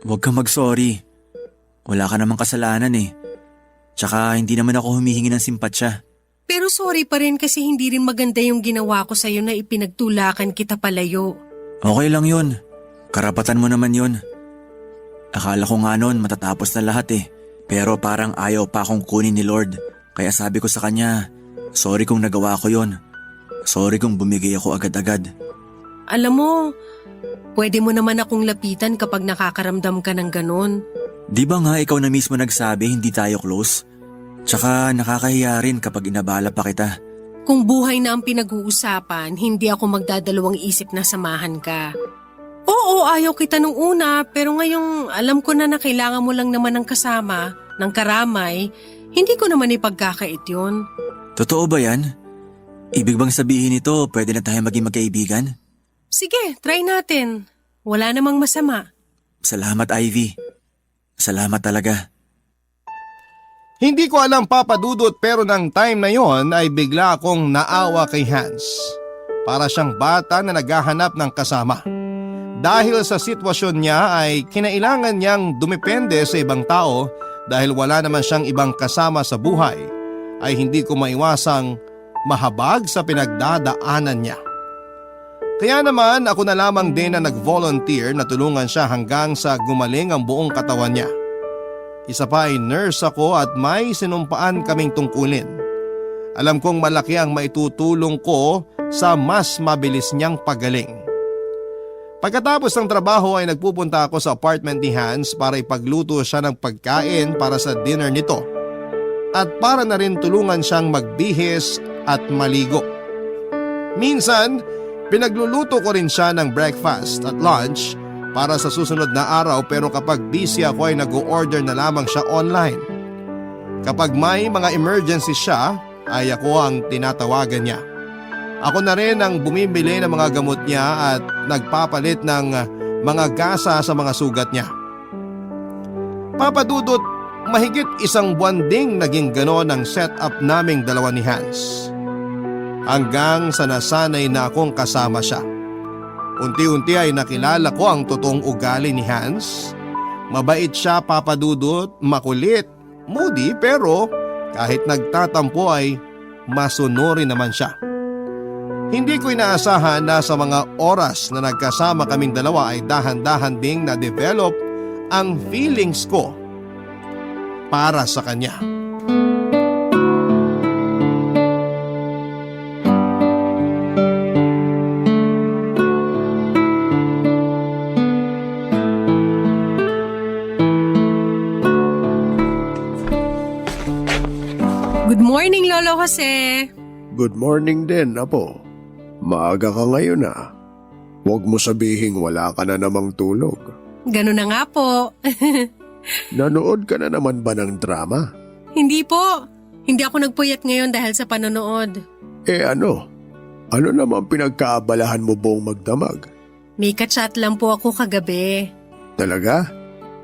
Huwag kang mag-sorry. Wala ka namang kasalanan eh. Tsaka hindi naman ako humihingi ng simpatsya. Pero sorry pa rin kasi hindi rin maganda yung ginawa ko sa'yo na ipinagtulakan kita palayo. Okay lang yun. Karapatan mo naman yun. Akala ko nga noon matatapos na lahat eh. Pero parang ayaw pa akong kunin ni Lord. Kaya sabi ko sa kanya, sorry kung nagawa ko yon. Sorry kung bumigay ako agad-agad. Alam mo, pwede mo naman akong lapitan kapag nakakaramdam ka ng ganon. Di ba nga ikaw na mismo nagsabi hindi tayo close? Tsaka nakakahiya rin kapag inabala pa kita. Kung buhay na ang pinag-uusapan, hindi ako magdadalawang isip na samahan ka. Oo, ayaw kita nung una, pero ngayong alam ko na kailangan mo lang naman ng kasama, ng karamay, hindi ko naman ipagkakait yun. Totoo ba yan? Ibig bang sabihin nito, pwede na tayo maging magkaibigan? Sige, try natin. Wala namang masama. Salamat, Ivy. Salamat talaga. Hindi ko alam Papa Dudut pero ng time na yon ay bigla akong naawa kay Hans. Para siyang bata na naghahanap ng kasama. Dahil sa sitwasyon niya ay kinailangan niyang dumepende sa ibang tao dahil wala naman siyang ibang kasama sa buhay ay hindi ko maiwasang mahabag sa pinagdadaanan niya. Kaya naman ako na lamang din na nag-volunteer na tulungan siya hanggang sa gumaling ang buong katawan niya. Isa pa ay nurse ako at may sinumpaan kaming tungkulin. Alam kong malaki ang maitutulong ko sa mas mabilis niyang pagaling. Pagkatapos ng trabaho ay nagpupunta ako sa apartment ni Hans para ipagluto siya ng pagkain para sa dinner nito. At para na rin tulungan siyang magbihis at maligo. Minsan, pinagluluto ko rin siya ng breakfast at lunch para sa susunod na araw pero kapag busy ako ay nag-o-order na lamang siya online. Kapag may mga emergency siya ay ako ang tinatawagan niya. Ako na rin ang bumibili ng mga gamot niya at nagpapalit ng mga gasa sa mga sugat niya. Papa Dudut, mahigit 1 buwan ding naging gano'n ang setup naming dalawa ni Hans. Hanggang sa nasanay na akong kasama siya. Unti-unti ay nakilala ko ang totoong ugali ni Hans. Mabait siya Papa Dudut, makulit, moody pero kahit nagtatampo ay masunurin naman siya. Hindi ko inaasahan na sa mga oras na nagkasama kaming dalawa ay dahan-dahan ding na-develop ang feelings ko para sa kanya. Good morning, Lolo Jose. Good morning din, Apo. Maaga ka ngayon ah. Huwag mo sabihing wala ka na namang tulog. Ganun na nga po. Nanood ka na naman ba ng drama? Hindi po. Hindi ako nagpuyat ngayon dahil sa panonood. Ano? Ano naman pinagkaabalahan mo buong magdamag? May kachat lang po ako kagabi. Talaga?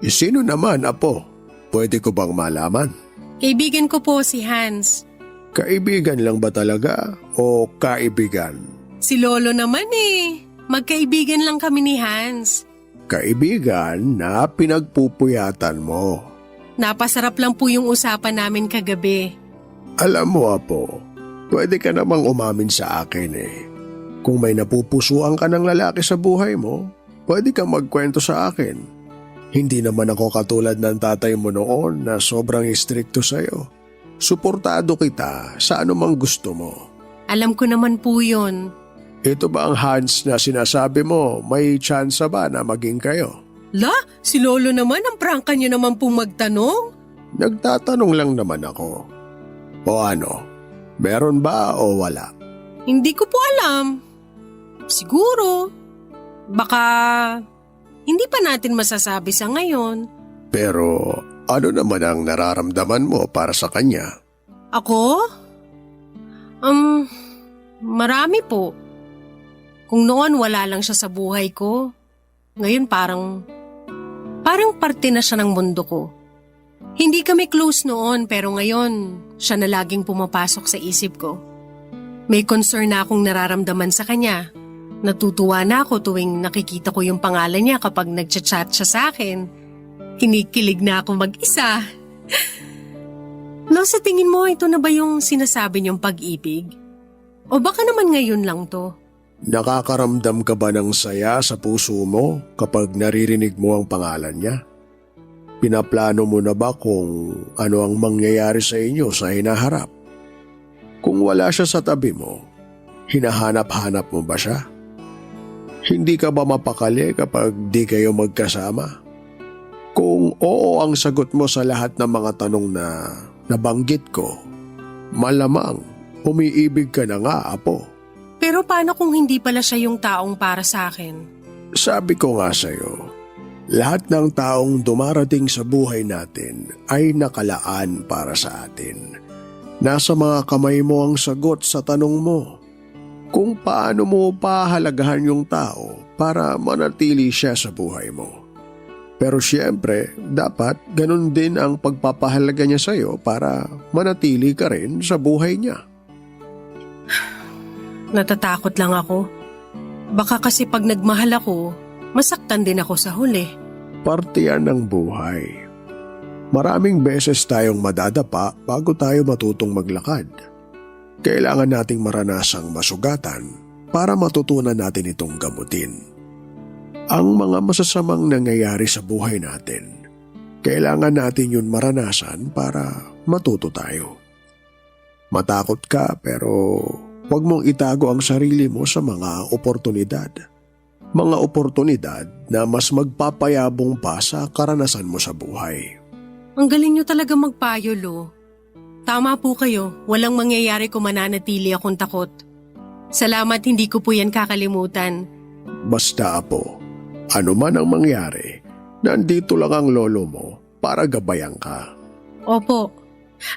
Sino naman, Apo? Pwede ko bang malaman? Kaibigan ko po si Hans. Kaibigan lang ba talaga o kaibigan? Si Lolo naman eh. Magkaibigan lang kami ni Hans. Kaibigan na pinagpupuyatan mo. Napasarap lang po yung usapan namin kagabi. Alam mo, Apo, pwede ka namang umamin sa akin eh. Kung may napupusuan ka ng lalaki sa buhay mo, pwede kang magkwento sa akin. Hindi naman ako katulad ng tatay mo noon na sobrang istrikto sa'yo. Suportado kita sa anumang gusto mo. Alam ko naman po yun. Ito ba ang Hans na sinasabi mo, may tsansa ba na maging kayo? La, si Lolo naman, ang prangka niyo naman pong magtanong. Nagtatanong lang naman ako. O ano, meron ba o wala? Hindi ko po alam. Siguro. Baka hindi pa natin masasabi sa ngayon. Pero ano naman ang nararamdaman mo para sa kanya? Ako? Marami po. Kung noon wala lang siya sa buhay ko, ngayon parang parte na siya ng mundo ko. Hindi kami close noon pero ngayon siya na laging pumapasok sa isip ko. May concern na akong nararamdaman sa kanya. Natutuwa na ako tuwing nakikita ko yung pangalan niya kapag nagchat-chat siya sa akin. Kinikilig na ako mag-isa. No, sa tingin mo, ito na ba yung sinasabi niyong pag-ibig? O baka naman ngayon lang to? Nakakaramdam ka ba ng saya sa puso mo kapag naririnig mo ang pangalan niya? Pinaplano mo na ba kung ano ang mangyayari sa inyo sa hinaharap? Kung wala siya sa tabi mo, hinahanap-hanap mo ba siya? Hindi ka ba mapakali kapag di kayo magkasama? Kung oo ang sagot mo sa lahat ng mga tanong na nabanggit ko, malamang umiibig ka na nga, apo. Pero paano kung hindi pala siya yung taong para sa akin? Sabi ko nga sa'yo, lahat ng taong dumarating sa buhay natin ay nakalaan para sa atin. Nasa mga kamay mo ang sagot sa tanong mo. Kung paano mo pahalagahan yung tao para manatili siya sa buhay mo. Pero siyempre, dapat ganun din ang pagpapahalaga niya sa'yo para manatili ka rin sa buhay niya. Natatakot lang ako. Baka kasi pag nagmahal ako, masaktan din ako sa huli. Parte yan ng buhay. Maraming beses tayong madadapa bago tayo matutong maglakad. Kailangan nating maranasang masugatan para matutunan natin itong gamutin. Ang mga masasamang nangyayari sa buhay natin, kailangan natin yun maranasan para matuto tayo. Matakot ka pero huwag mong itago ang sarili mo sa mga oportunidad. Mga oportunidad na mas magpapayabong pa sa karanasan mo sa buhay. Ang galing nyo talaga magpayo, Lo. Tama po kayo, walang mangyayari kung mananatili akong takot. Salamat, hindi ko po yan kakalimutan. Basta apo, ano man ang mangyari, nandito lang ang lolo mo para gabayan ka. Opo.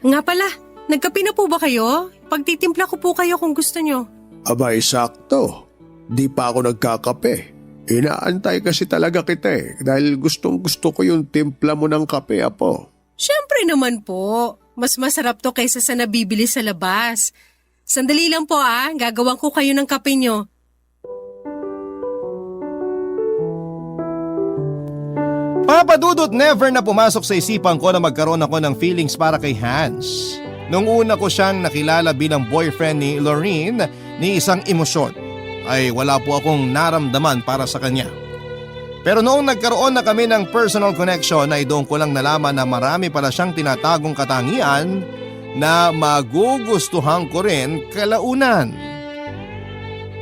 Nga pala, nagkape na po ba kayo? Pagtitimpla ko po kayo kung gusto nyo. Abay, sakto. Di pa ako nagkakape. Inaantay kasi talaga kita dahil gustong gusto ko yung timpla mo ng kape, apo. Siyempre naman po. Mas masarap to kaysa sa nabibili sa labas. Sandali lang po gagawan ko kayo ng kape nyo. Papa Dudut, never na pumasok sa isipan ko na magkaroon ako ng feelings para kay Hans. Nung una ko siyang nakilala bilang boyfriend ni Lorene ni isang emosyon, ay wala po akong naramdaman para sa kanya. Pero noong nagkaroon na kami ng personal connection ay doon ko lang nalaman na marami pala siyang tinatagong katangian na magugustuhan ko rin kalaunan.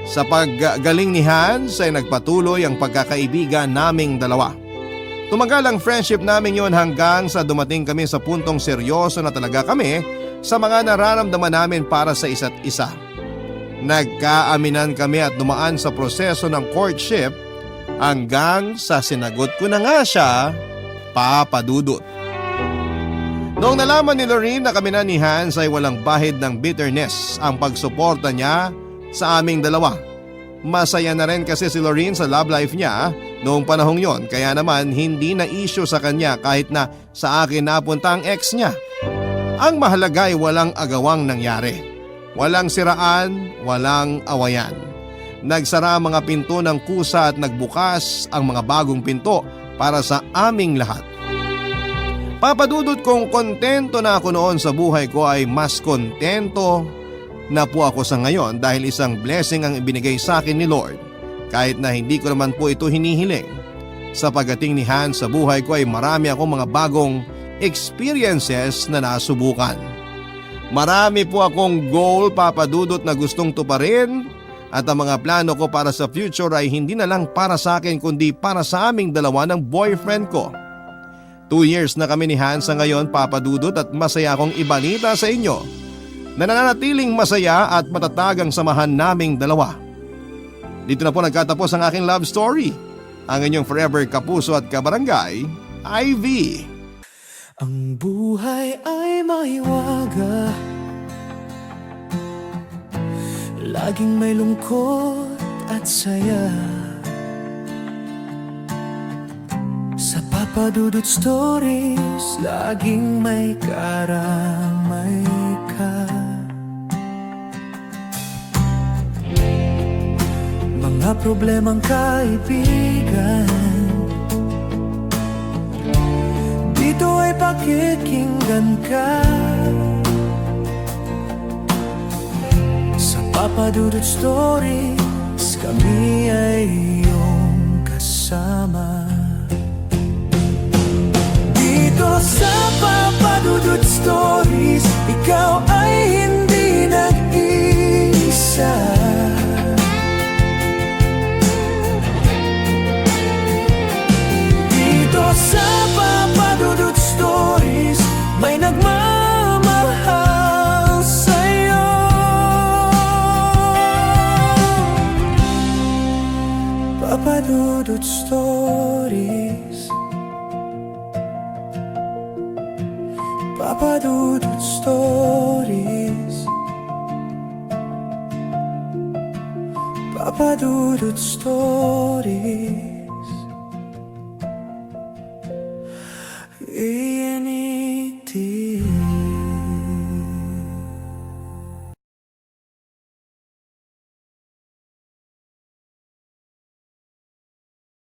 Sa paggaling ni Hans ay nagpatuloy ang pagkakaibigan naming dalawa. Tumagal ang friendship namin yon hanggang sa dumating kami sa puntong seryoso na talaga kami sa mga nararamdaman namin para sa isa't isa. Nagkaaminan kami at dumaan sa proseso ng courtship hanggang sa sinagot ko na nga siya, Papa Dudut. Noong nalaman ni Lorene na kami na ni Hans ay walang bahid ng bitterness ang pagsuporta niya sa aming dalawa. Masaya na rin kasi si Lorene sa love life niya noong panahong yon, kaya naman hindi na issue sa kanya kahit na sa akin napunta ang ex niya. Ang mahalaga ay walang agawang nangyari. Walang siraan, walang awayan. Nagsara ang mga pinto ng kusa at nagbukas ang mga bagong pinto para sa aming lahat. Papadudot kong kontento na ako noon sa buhay ko ay mas kontento na po ako sa ngayon dahil isang blessing ang ibinigay sa akin ni Lord. Kahit na hindi ko naman po ito hinihiling. Sa pagdating ni Hans sa buhay ko ay marami akong mga bagong experiences na nasubukan. Marami po akong goal, Papadudot, na gustong tuparin. At ang mga plano ko para sa future ay hindi na lang para sa akin kundi para sa aming dalawa ng boyfriend ko. 2 years na kami ni Hans sa ngayon, Papadudot, at masaya akong ibalita sa inyo na nananatiling masaya at matatag ang samahan naming dalawa. Dito na po nagkatapos ang aking love story. Ang inyong forever kapuso at kabarangay, Ivy. Ang buhay ay maiwaga, laging may lungkot at saya. Sa Papa Dudut Stories, laging may karamay ka. Mga problemang kaibigan, dito ay pakikinggan ka. Sa Papa Dudut Stories, kami ay iyong kasama. Di sa Papa Dudut Stories, ikaw ay hindi nag-iisa. Dito sa Papa Dudut Stories, may nagmamahal sa'yo. Papa Dudut Stories, Papa Dudut Stories, Papa Dudut Stories.